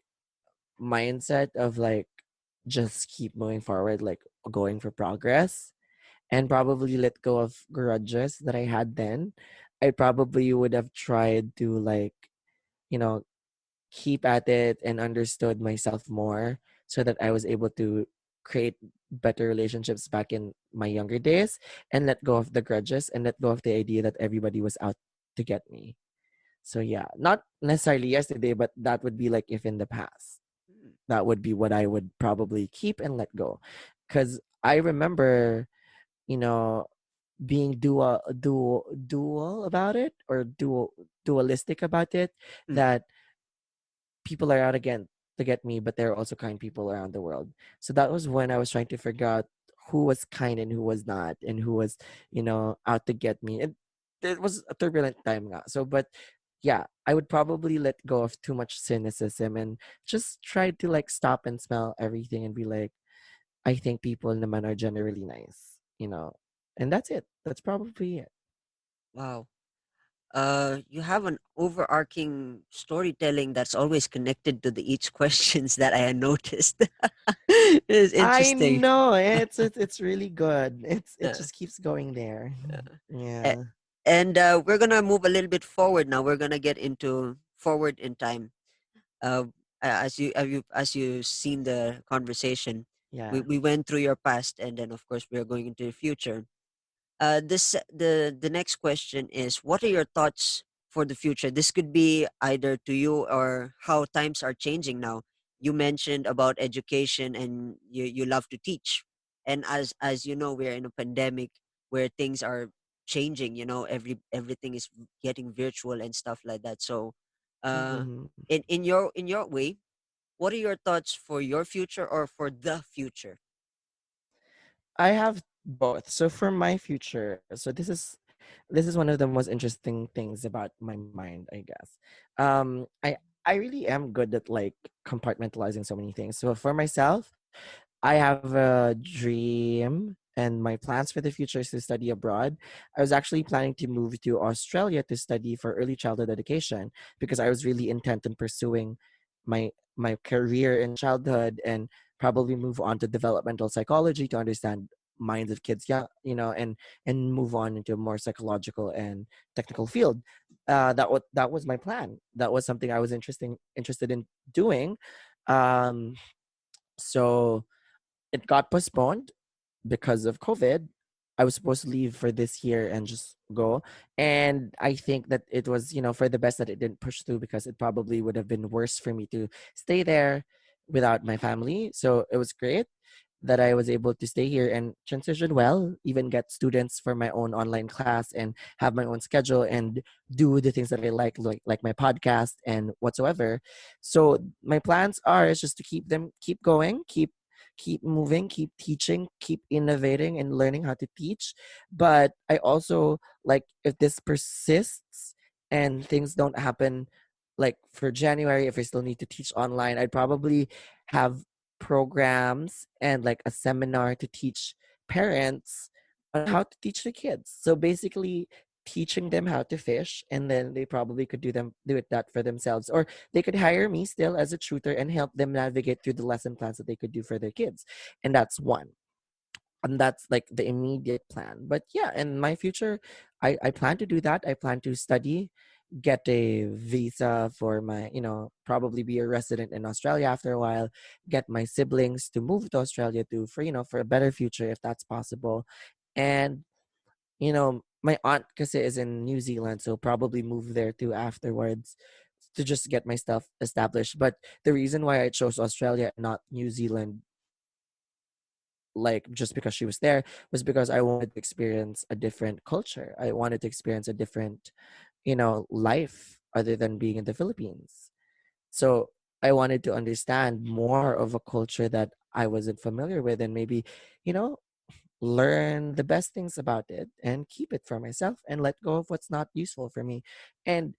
mindset of like just keep moving forward, like going for progress, and probably let go of grudges that I had then. I probably would have tried to, like, you know, keep at it and understood myself more so that I was able to create better relationships back in my younger days, and let go of the grudges and let go of the idea that everybody was out to get me. So yeah, not necessarily yesterday, but that would be like if in the past. Mm, That would be what I would probably keep and let go. Cuz I remember, you know, being dual about it, or dualistic about it, mm, that people are out again to get me, but there are also kind people around the world. So that was when I was trying to figure out who was kind and who was not, and who was, out to get me. It was a turbulent time nga. So, but yeah, I would probably let go of too much cynicism and just try to like stop and smell everything and be like, I think people naman are generally nice. And that's it. That's probably it. wow. You have an overarching storytelling that's always connected to the each questions that I had noticed. It's I interesting. know it's really good. It Uh, just keeps going there. a- Yeah. and we're gonna move a little bit forward now. We're gonna get into forward in time. Uh, as you seen the conversation, we Yeah. we went through your past, and then of course we are going into the future. The next question is, what are your thoughts for the future? This could be either to you or how times are changing now. You mentioned about education and you love to teach. And as you know, we're in a pandemic where things are changing. You know, everything is getting virtual and stuff like that. So, uh, Mm-hmm. in your way, what are your thoughts for your future or for the future? I have both. So for my future, so this is one of the most interesting things about my mind, I guess. I really am good at like compartmentalizing so many things. So for myself, I have a dream and my plans for the future is to study abroad. I was actually planning to move to Australia to study for early childhood education because I was really intent on pursuing my career in childhood and probably move on to developmental psychology to understand minds of kids, yeah, you know, and move on into a more psychological and technical field. That was my plan. That was something I was interested in doing. um so it got postponed because of COVID. I was supposed to leave for this year and just go. And I think that it was, you know, for the best that it didn't push through because it probably would have been worse for me to stay there without my family. So it was great that I was able to stay here and transition well, even get students for my own online class and have my own schedule and do the things that I like my podcast and whatsoever. So my plans are is just to keep going, keep moving, keep teaching, keep innovating and learning how to teach. But I also like if this persists and things don't happen like for January, if I still need to teach online, I'd probably have programs and like a seminar to teach parents on how to teach the kids. So basically teaching them how to fish and then they probably could do it that for themselves, or they could hire me still as a tutor and help them navigate through the lesson plans that they could do for their kids. And that's one. And that's like the immediate plan. But yeah, in my future, I plan to do that. I plan to study, get a visa for my, you know, probably be a resident in Australia after a while, get my siblings to move to Australia too for, you know, for a better future if that's possible. And, you know, my aunt kasi is in New Zealand, so probably move there too afterwards to just get my stuff established. But the reason why I chose Australia and not New Zealand, like just because she was there, was because I wanted to experience a different culture. I wanted to experience a different, you know, life other than being in the Philippines. So I wanted to understand more of a culture that I wasn't familiar with and maybe, you know, learn the best things about it and keep it for myself and let go of what's not useful for me. And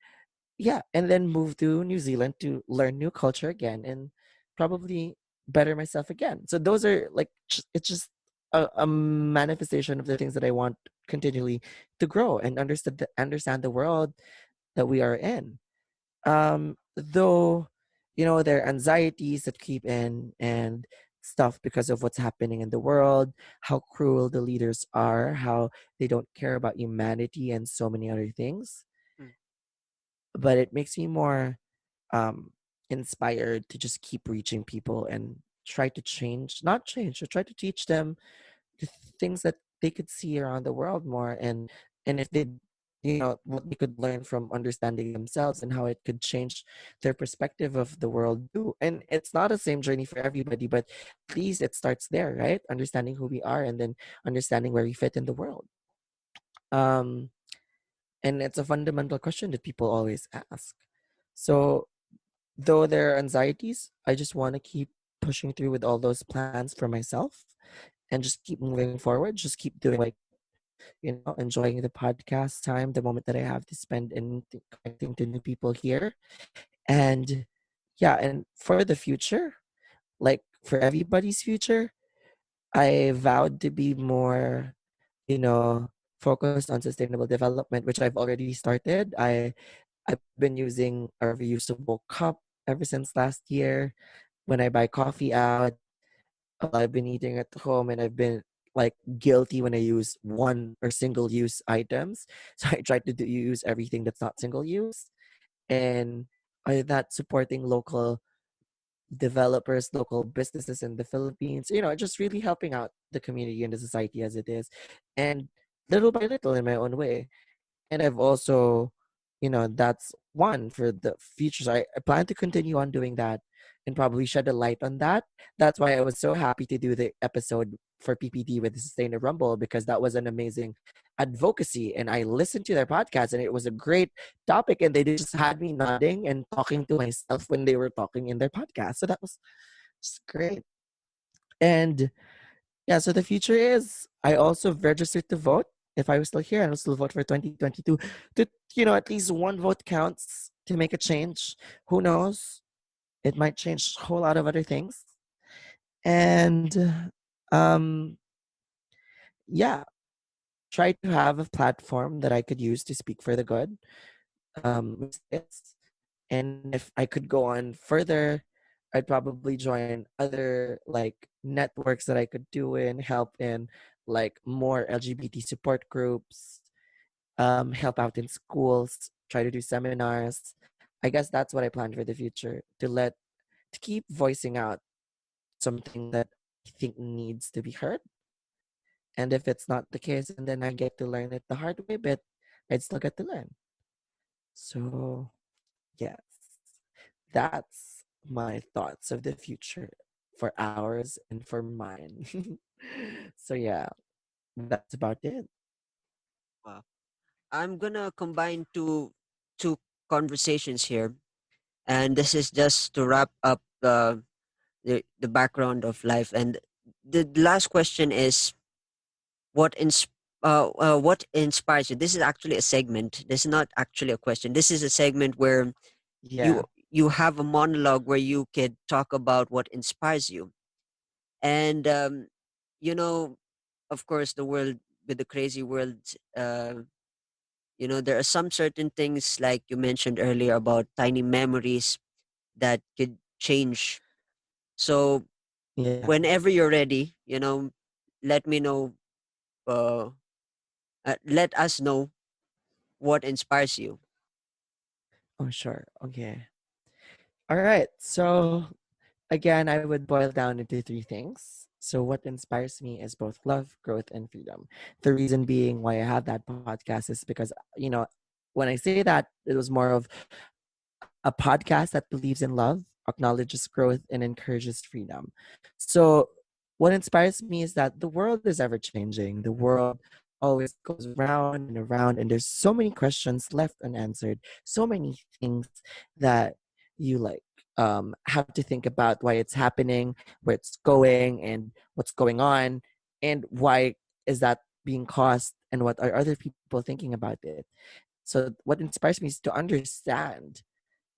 yeah, and then move to New Zealand to learn new culture again and probably better myself again. So those are like it's just a manifestation of the things that I want continually to grow and understand the world that we are in. Though, you know, there are anxieties that creep in and stuff because of what's happening in the world, how cruel the leaders are, how they don't care about humanity and so many other things. Mm, But it makes me more um inspired to just keep reaching people and try to change, not change, or try to teach them the things that they could see around the world more, and if they, you know, what they could learn from understanding themselves and how it could change their perspective of the world too. And it's not the same journey for everybody, but at least it starts there, right? Understanding who we are and then understanding where we fit in the world. um and it's a fundamental question that people always ask. So though there are anxieties, I just want to keep pushing through with all those plans for myself and just keep moving forward, just keep doing what I keep, you know, enjoying the podcast time, the moment that I have to spend in connecting to new people here. And yeah, and for the future, like for everybody's future, I vowed to be more, you know, focused on sustainable development, which I've already started. I've been using a reusable cup ever since last year. When I buy coffee out, well, I've been eating at home and I've been like guilty when I use one or single use items. So I try to use everything that's not single use. And other than that, supporting local developers, local businesses in the Philippines, you know, just really helping out the community and the society as it is. And little by little in my own way. And I've also, you know, that's one for the future. So I plan to continue on doing that and probably shed a light on that. That's why I was so happy to do the episode for PPD with Sustainer Rumble, because that was an amazing advocacy. And I listened to their podcast and it was a great topic. And they just had me nodding and talking to myself when they were talking in their podcast. So that was just great. And yeah, so the future is I also registered to vote. If I was still here, I'll still vote for 2022. To, at least one vote counts to make a change. Who knows? It might change a whole lot of other things. And um, yeah, try to have a platform that I could use to speak for the good. Mistakes. And if I could go on further, I'd probably join other like networks that I could do in, help in like more LGBT support groups, help out in schools, try to do seminars. I guess that's what I plan for the future, to keep voicing out something that I think needs to be heard. And if it's not the case, and then I get to learn it the hard way, but I'd still get to learn. So yes, that's my thoughts of the future for ours and for mine. So yeah, that's about it. Wow. I'm gonna combine two conversations here, and this is just to wrap up the background of life. And the last question is what ins what inspires you? This is actually a segment. This is not actually a question. This is a segment where Yeah, you have a monologue where you could talk about what inspires you. And you know, of course, the world, with the crazy world, uh, there are some certain things like you mentioned earlier about tiny memories that could change. So yeah. whenever you're ready, let me know. Uh, let us know what inspires you. Oh, sure. Okay. All right. So again, I would boil down into three things. So what inspires me is both love, growth, and freedom. The reason being why I have that podcast is because, when I say that, it was more of a podcast that believes in love, acknowledges growth, and encourages freedom. So, what inspires me is that the world is ever changing. The world always goes round and around, and there's so many questions left unanswered, so many things that you have to think about why it's happening, where it's going, and what's going on, and why is that being caused, and what are other people thinking about it. So, what inspires me is to understand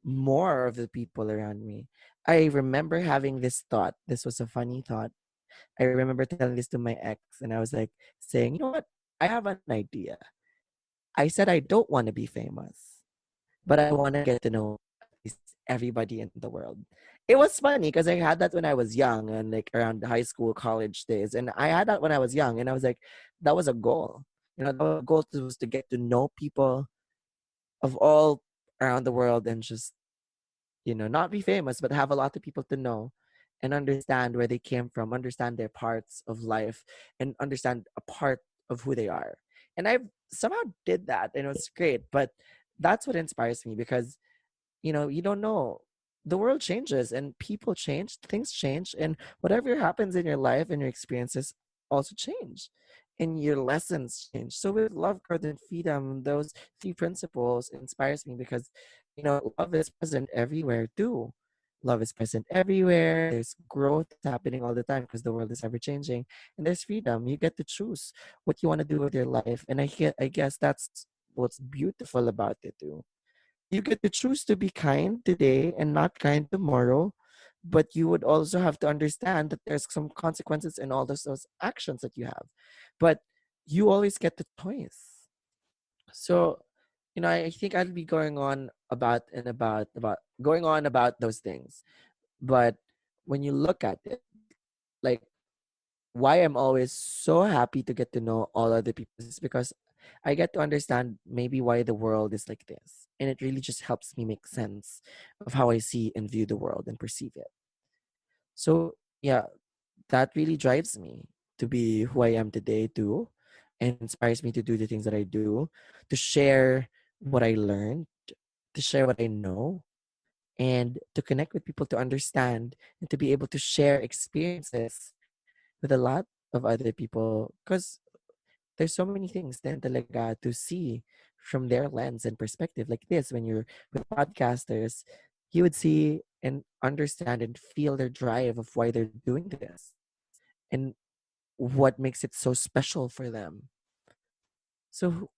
more of the people around me. I remember having this thought. This was a funny thought. I remember telling this to my ex, and I was like saying, you know what? I have an idea. I said I don't want to be famous, but I want to get to know at least everybody in the world. It was funny because I had that when I was young and like around high school, college days. And I had that when I was young, and I was like, that was a goal. The goal was to get to know people of all around the world and just not be famous, but have a lot of people to know and understand where they came from, understand their parts of life, and understand a part of who they are. And I somehow did that, and it was great. But that's what inspires me because you don't know. The world changes and people change, things change, and whatever happens in your life and your experiences also change. And your lessons change. So with love, growth, and freedom, those three principles inspires me because love is present everywhere too. Love is present everywhere. There's growth that's happening all the time because the world is ever changing. And there's freedom. You get to choose what you want to do with your life. And I guess that's what's beautiful about it too. You get to choose to be kind today and not kind tomorrow, but you would also have to understand that there's some consequences in all those actions that you have. But you always get the choice. So, I think I'll be going on about going on about those things. But when you look at it, like why I'm always so happy to get to know all other people is because I get to understand maybe why the world is like this. And it really just helps me make sense of how I see and view the world and perceive it. So, yeah, that really drives me to be who I am today, too, and inspires me to do the things that I do, to share what I learned, to share what I know, and to connect with people, to understand, and to be able to share experiences with a lot of other people. Because there's so many things then talaga to see from their lens and perspective. Like this, when you're with podcasters, you would see and understand and feel their drive of why they're doing this and what makes it so special for them. So,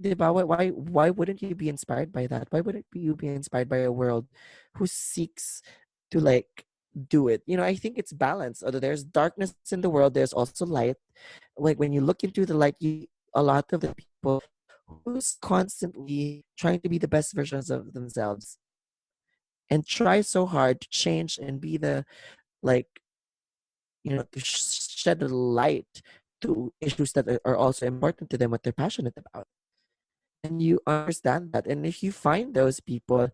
diba, why wouldn't you be inspired by that? Why wouldn't you be inspired by a world who seeks to like do it? I think it's balance. Although there's darkness in the world, there's also light. Like when you look into the light, you a lot of the people who's constantly trying to be the best versions of themselves and try so hard to change and be the like to shed a light to issues that are also important to them, what they're passionate about. And you understand that. And if you find those people,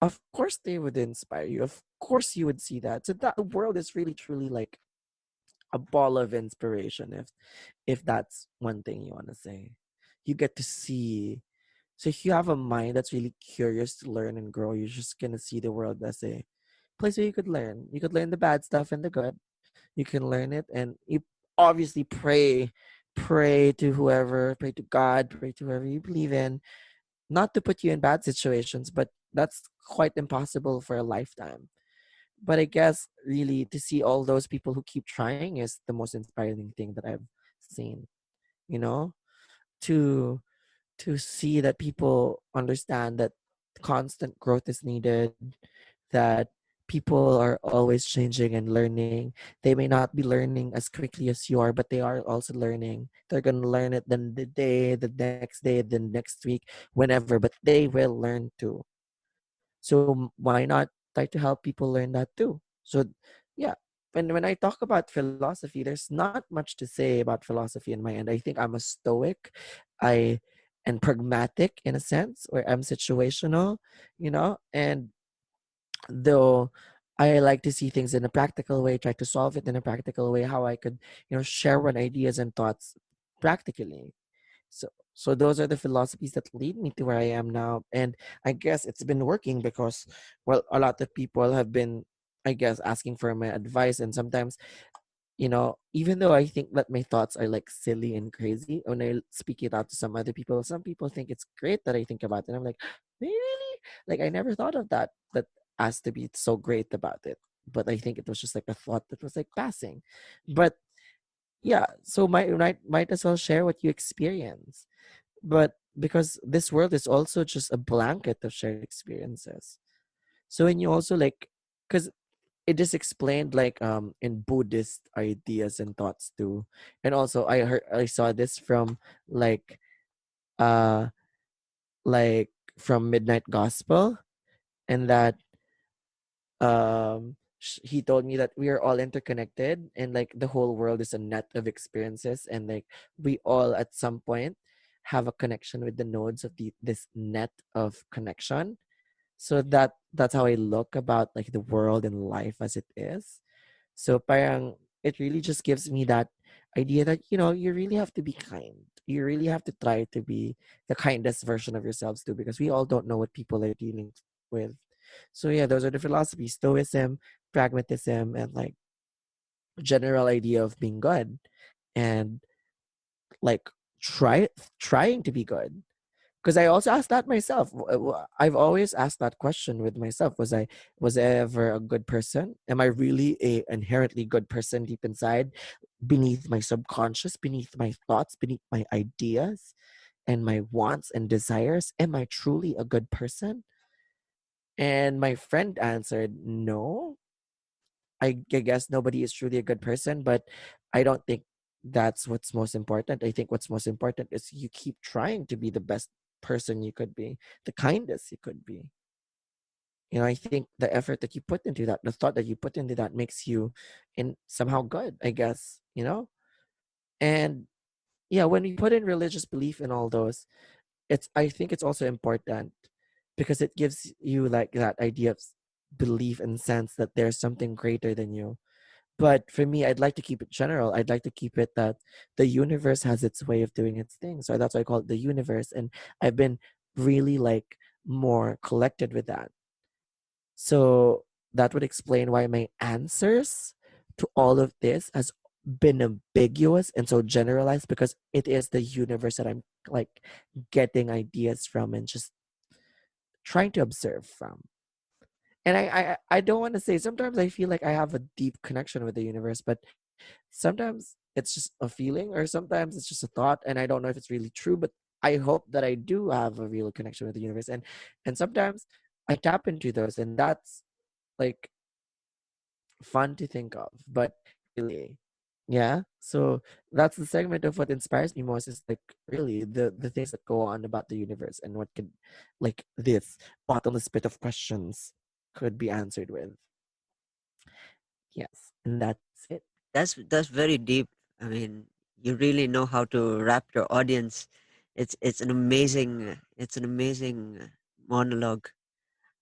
of course they would inspire you. Of course you would see that. So that the world is really truly like a ball of inspiration, if that's one thing you want to say. You get to see. So if you have a mind that's really curious to learn and grow, you're just gonna see the world as a place where you could learn. You could learn the bad stuff and the good. You can learn it, and you obviously pray to whoever, pray to God, pray to whoever you believe in, not to put you in bad situations, but that's quite impossible for a lifetime. But I guess really to see all those people who keep trying is the most inspiring thing that I've seen. You know, to to see that people understand that constant growth is needed, that people are always changing and learning. They may not be learning as quickly as you are, but they are also learning. They're going to learn it then the next day, the next week, whenever, but they will learn too. So why not try to help people learn that too? So yeah, when I talk about philosophy, there's not much to say about philosophy in my end. I think I'm a stoic, I and pragmatic in a sense, where I'm situational, and though I like to see things in a practical way, try to solve it in a practical way, how I could, share my ideas and thoughts practically. So those are the philosophies that lead me to where I am now. And I guess it's been working because, well, a lot of people have been, I guess, asking for my advice. And sometimes, even though I think that my thoughts are like silly and crazy, when I speak it out to some people think it's great that I think about it. I'm like, really? Like I never thought of that has to be so great about it. But I think it was just like a thought that was like passing. But yeah, so might as well share what you experience. But because this world is also just a blanket of shared experiences. So when you also like, because it just explained like in Buddhist ideas and thoughts too. And also I saw this from like uh like from Midnight Gospel, and that he told me that we are all interconnected, and like the whole world is a net of experiences, and like we all at some point have a connection with the nodes of this net of connection. So that's how I look about like the world and life as it is. So parang it really just gives me that idea that you really have to be kind. You really have to try to be the kindest version of yourselves too, because we all don't know what people are dealing with. So yeah, those are the philosophies: stoicism, pragmatism, and like general idea of being good, and like trying to be good. Because I also asked that myself. I've always asked that question with myself. Was I ever a good person? Am I really a inherently good person deep inside, beneath my subconscious, beneath my thoughts, beneath my ideas and my wants and desires? Am I truly a good person? And my friend answered, no. I guess nobody is truly a good person, but I don't think that's what's most important. I think what's most important is you keep trying to be the best person you could be, the kindest you could be. I think the effort that you put into that, the thought that you put into that makes you in somehow good, I guess. And yeah, when we put in religious belief in all those, I think it's also important because it gives you like that idea of belief and sense that there's something greater than you. But for me, I'd like to keep it general. I'd like to keep it that the universe has its way of doing its thing. So that's why I call it the universe. And I've been really like more collected with that. So that would explain why my answers to all of this has been ambiguous and so generalized, because it is the universe that I'm like getting ideas from and just trying to observe from. And I don't want to say, sometimes I feel like I have a deep connection with the universe, but sometimes it's just a feeling, or sometimes it's just a thought, and I don't know if it's really true, but I hope that I do have a real connection with the universe. And sometimes I tap into those, and that's like fun to think of, but really, yeah. So that's the segment of what inspires me most, is like really the things that go on about the universe, and what could, like, this bottomless pit of questions could be answered with. Yes, and that's it. That's very deep. I mean, you really know how to wrap your audience. It's an amazing monologue.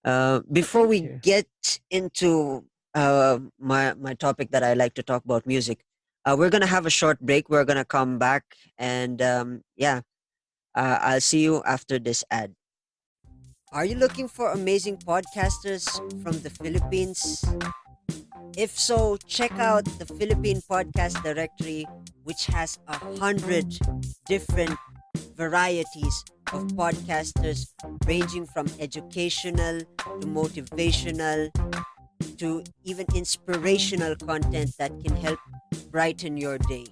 Before Thank we you. get into my topic that I like to talk about, music, we're gonna have a short break. We're gonna come back, and yeah, I'll see you after this ad. Are you looking for amazing podcasters from the Philippines? If so, check out the Philippine Podcast Directory, which has 100 different varieties of podcasters ranging from educational to motivational to even inspirational content that can help brighten your day.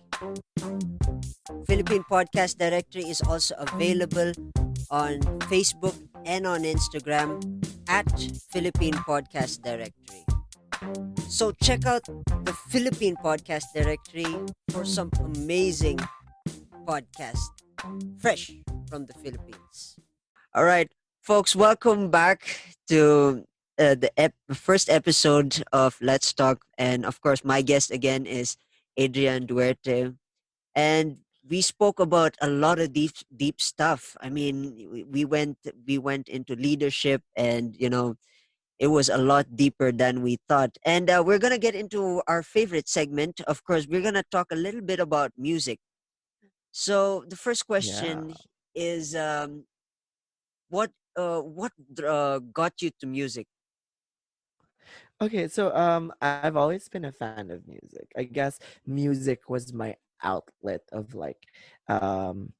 Philippine Podcast Directory is also available on Facebook and on Instagram at Philippine Podcast Directory. So check out the Philippine Podcast Directory for some amazing podcasts fresh from the Philippines. All right, folks, welcome back to the first episode of Let's Talk. And of course, my guest again is Adrian Duarte. And we spoke about a lot of deep stuff. I mean, we went into leadership, and it was a lot deeper than we thought. And we're gonna get into our favorite segment. Of course, we're gonna talk a little bit about music. So the first Yeah. question is, what got you to music? Okay, so I've always been a fan of music. I guess music was my outlet of like um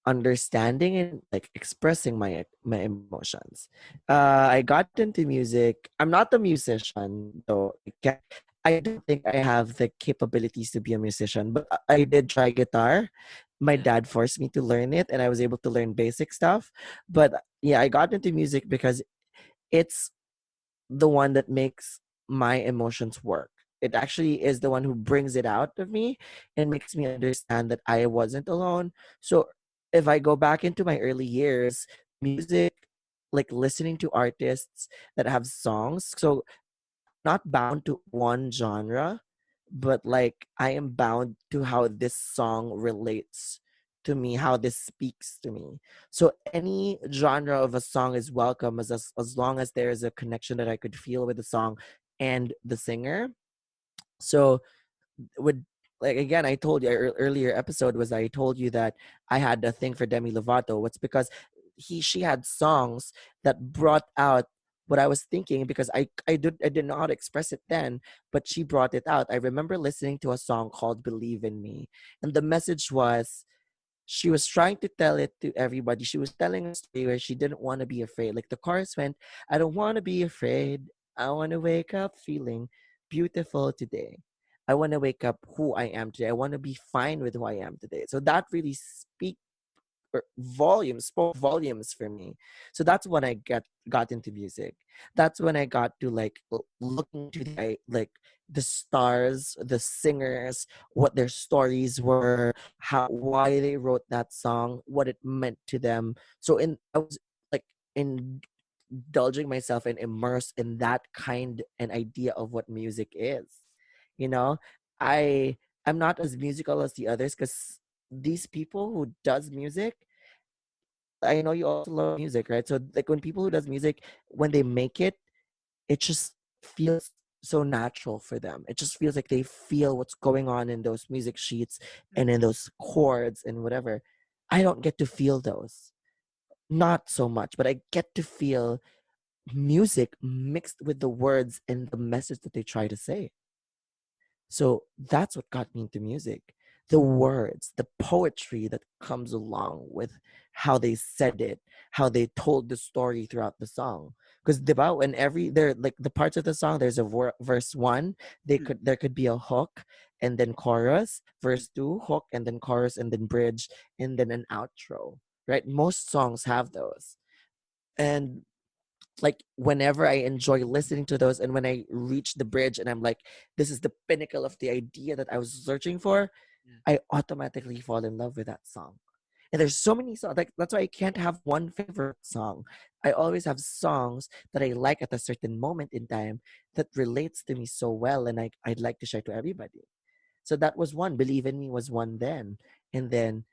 understanding and like expressing my emotions. I got into music. I'm not a musician though. I don't think I have the capabilities to be a musician, but I did try guitar. My dad forced me to learn it, and I was able to learn basic stuff. But yeah, I got into music because it's the one that makes my emotions work. It actually is the one who brings it out of me and makes me understand that I wasn't alone. So if I go back into my early years, music, like listening to artists that have songs. So I'm not bound to one genre, but like I am bound to how this song relates to me, how this speaks to me. So any genre of a song is welcome, as long as there is a connection that I could feel with the song and the singer. So would, like, again, I told you earlier episode was, I told you that I had a thing for Demi Lovato. What's because she had songs that brought out what I was thinking, because I did not express it then, but she brought it out. I remember listening to a song called Believe in Me, and the message was, she was trying to tell it to everybody. She was telling a story where she didn't want to be afraid. Like the chorus went, I don't want to be afraid. I want to wake up feeling beautiful today. I want to wake up who I am today. I want to be fine with who I am today. So that really spoke volumes for me. So that's when I got into music. That's when I got to like looking into like the stars, the singers, what their stories were, how why they wrote that song, what it meant to them. So in I was like indulging myself and immersed in that kind and idea of what music is. You know, I I'm not as musical as the others, because these people who does music, I know you also love music, right? So like when people who does music, when they make it, it just feels so natural for them. It just feels like they feel what's going on in those music sheets and in those chords and whatever. I don't get to feel those. Not so much, but I get to feel music mixed with the words and the message that they try to say. So that's what got me into music. The words, the poetry that comes along with how they said it, how they told the story throughout the song. Because when every there like the parts of the song, there's a verse one, Mm, there could be a hook and then chorus, mm, verse two, hook and then chorus and then bridge and then an outro. Right? Most songs have those. And like whenever I enjoy listening to those and when I reach the bridge and I'm like, this is the pinnacle of the idea that I was searching for, yeah. I automatically fall in love with that song. And there's so many songs, like that's why I can't have one favorite song. I always have songs that I like at a certain moment in time that relates to me so well and I'd like to share to everybody. So that was one. Believe in Me was one then. And then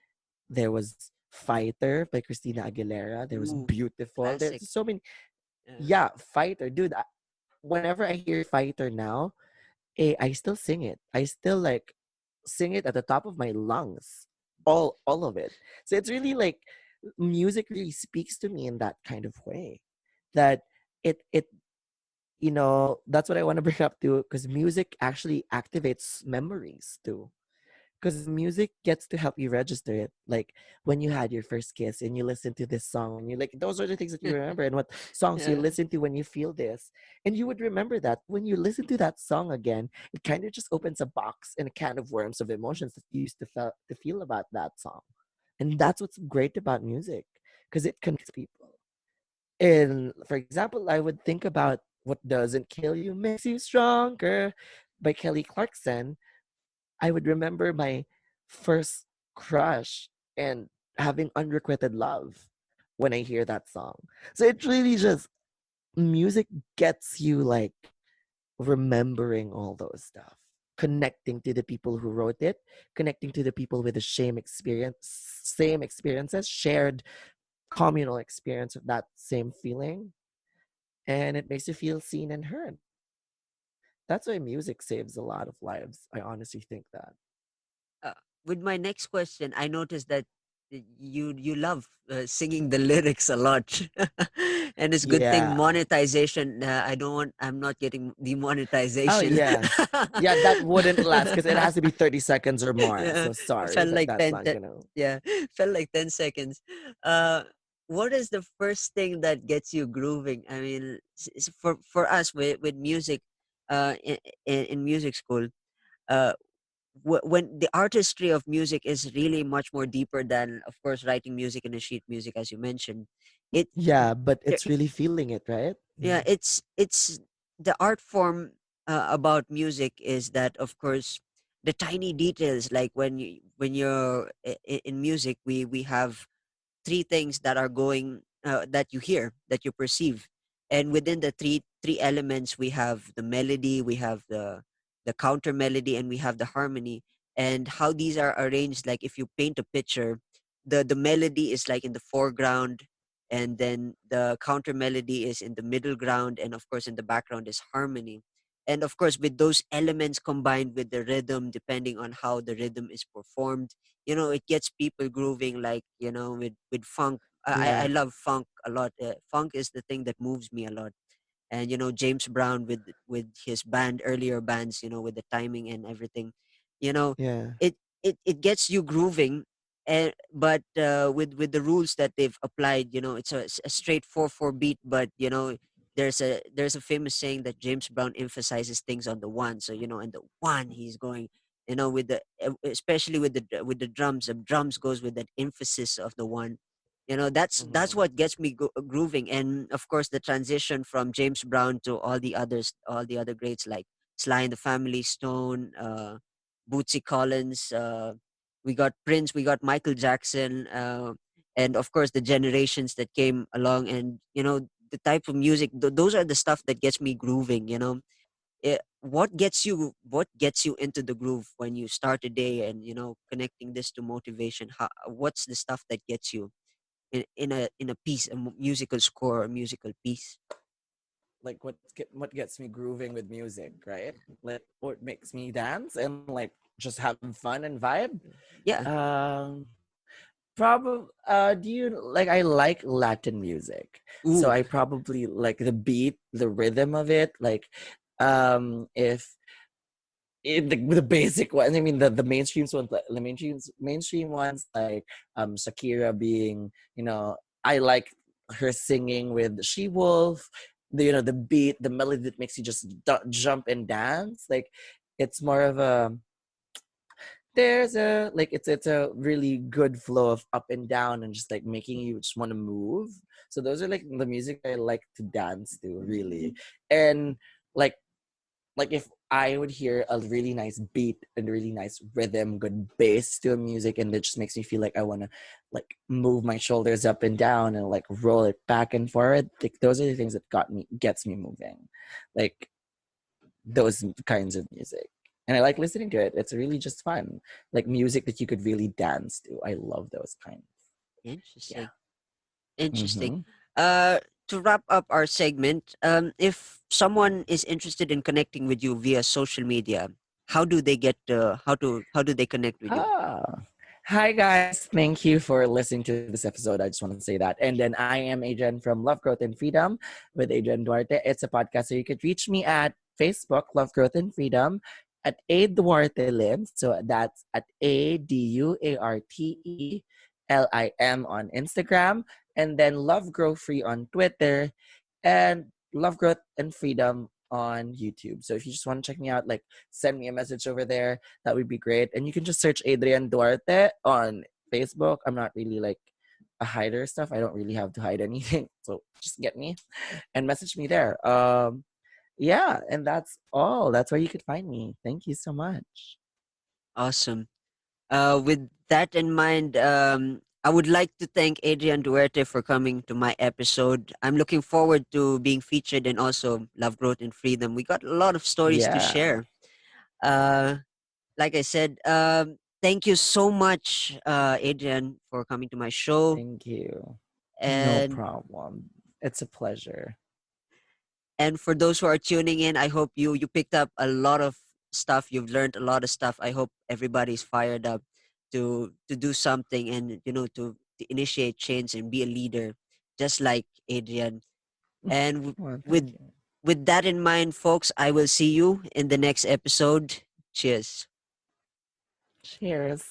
there was Fighter by Christina Aguilera. There was Ooh, Beautiful. classic. There's so many. Yeah. Yeah, Fighter, dude. Whenever I hear Fighter now, I still sing it. I still like sing it at the top of my lungs. All of it. So it's really like music really speaks to me in that kind of way. That it that's what I want to bring up too, because music actually activates memories too, because music gets to help you register it. Like when you had your first kiss and you listen to this song and you like, those are the things that you remember, and what songs you Yeah. listen to when you feel this. And you would remember that when you listen to that song again, it kind of just opens a box and a can of worms of emotions that you used to feel about that song. And that's what's great about music, because it connects people. And for example, I would think about What Doesn't Kill You Makes You Stronger by Kelly Clarkson. I would remember my first crush and having unrequited love when I hear that song. So it really just music gets you like remembering all those stuff, connecting to the people who wrote it, connecting to the people with the same experiences, shared communal experience of that same feeling, and it makes you feel seen and heard. That's why music saves a lot of lives. I honestly think that. uh, with my next question, I noticed that you love singing the lyrics a lot, and it's good thing Yeah. monetization. I'm not getting Oh demonetization. yeah. Yeah, that wouldn't last because it has to be 30 seconds or more. Yeah, So sorry, felt but like that's 10, not 10 gonna. yeah, felt like 10 seconds. Uh, what is the first thing that gets you grooving? I mean, for us with music, in music school, uh when the artistry of music is really much more deeper than, of course, writing music in a sheet music, as you mentioned. it Yeah, but there- it's really feeling it, right? yeah, it's the art form about music is that, of course, the tiny details, like when you're in music, we have three things that are going, that you hear, that you perceive, and within the three elements, we have the melody, we have the counter melody, and we have the harmony. And how these are arranged, like if you paint a picture, the melody is like in the foreground, and then the counter melody is in the middle ground, and of course in the background is harmony. And of course, with those elements combined with the rhythm, depending on how the rhythm is performed, it gets people grooving, like, with funk. I Yeah, love funk a lot. Funk is the thing that moves me a lot. And James Brown with his band, earlier bands, with the timing and everything, you know yeah, it gets you grooving. And but with the rules that they've applied, it's a straight 4/4 beat, but there's a famous saying that James Brown emphasizes things on the one. So, and the one, he's going, with especially with the drums. The drums goes with that emphasis of the one. That's hmm what gets me grooving. And of course, the transition from James Brown to all the other greats, like Sly and the Family Stone, Bootsy Collins, we got Prince, we got Michael Jackson, and of course the generations that came along. And the type of music, those are the stuff that gets me grooving. What gets you into the groove when you start a day, and connecting this to motivation? What's the stuff that gets you in a piece, a musical score, a musical piece? like what gets me grooving with music, right? Like what makes me dance and like just have fun and vibe. Yeah. Um, Probably, do you like? I like Latin music, so Ooh, I probably like the beat, the rhythm of it. Like, if the basic ones, I mean the mainstream ones, like the mainstream ones like Shakira being, I like her singing with She Wolf, the beat, the melody that makes you just jump and dance. Like, it's more of a there's a like it's a really good flow of up and down and just like making you just want to move. So those are like the music I like to dance to, really. And like if I would hear a really nice beat and really nice rhythm, good bass to a music, and it just makes me feel like I want to like move my shoulders up and down and like roll it back and forward. Like, those are the things that gets me moving. Like, those kinds of music. And I like listening to it. It's really just fun. Like music that you could really dance to. I love those kinds. Yeah. interesting. Interesting. Mm-hmm. Uh, to wrap up our segment, if someone is interested in connecting with you via social media, how do they get how do they connect with you? Ah. Hi guys. Thank you for listening to this episode. I just want to say that. And then I am Adrian from Love, Growth, and Freedom with Adrian Duarte. It's a podcast, so you could reach me at Facebook, Love, Growth, and Freedom, at A Duarte Lim. So that's at ADUARTELIM on Instagram, and then Love Grow Free on Twitter, and Love, Growth, and Freedom on YouTube. So if you just want to check me out, like, send me a message over there. That would be great. And you can just search Adrian Duarte on Facebook. I'm not really like a hider stuff. I don't really have to hide anything. So just get me and message me there. Yeah, and that's all. That's where you could find me. Thank you so much. Awesome. With that in mind, I would like to thank Adrian Duarte for coming to my episode. I'm looking forward to being featured and also Love, Growth, and Freedom. We got a lot of stories to Yeah. share. Uh, like I said, thank you so much, Adrian, for coming to my show. Thank you. No And problem. It's a pleasure. and for those who are tuning in, I hope you picked up a lot of stuff. You've learned a lot of stuff. I hope everybody's fired up to do something and to initiate change and be a leader, just like Adrian. And Well, thank with you. with that in mind, folks, I will see you in the next episode. Cheers. Cheers.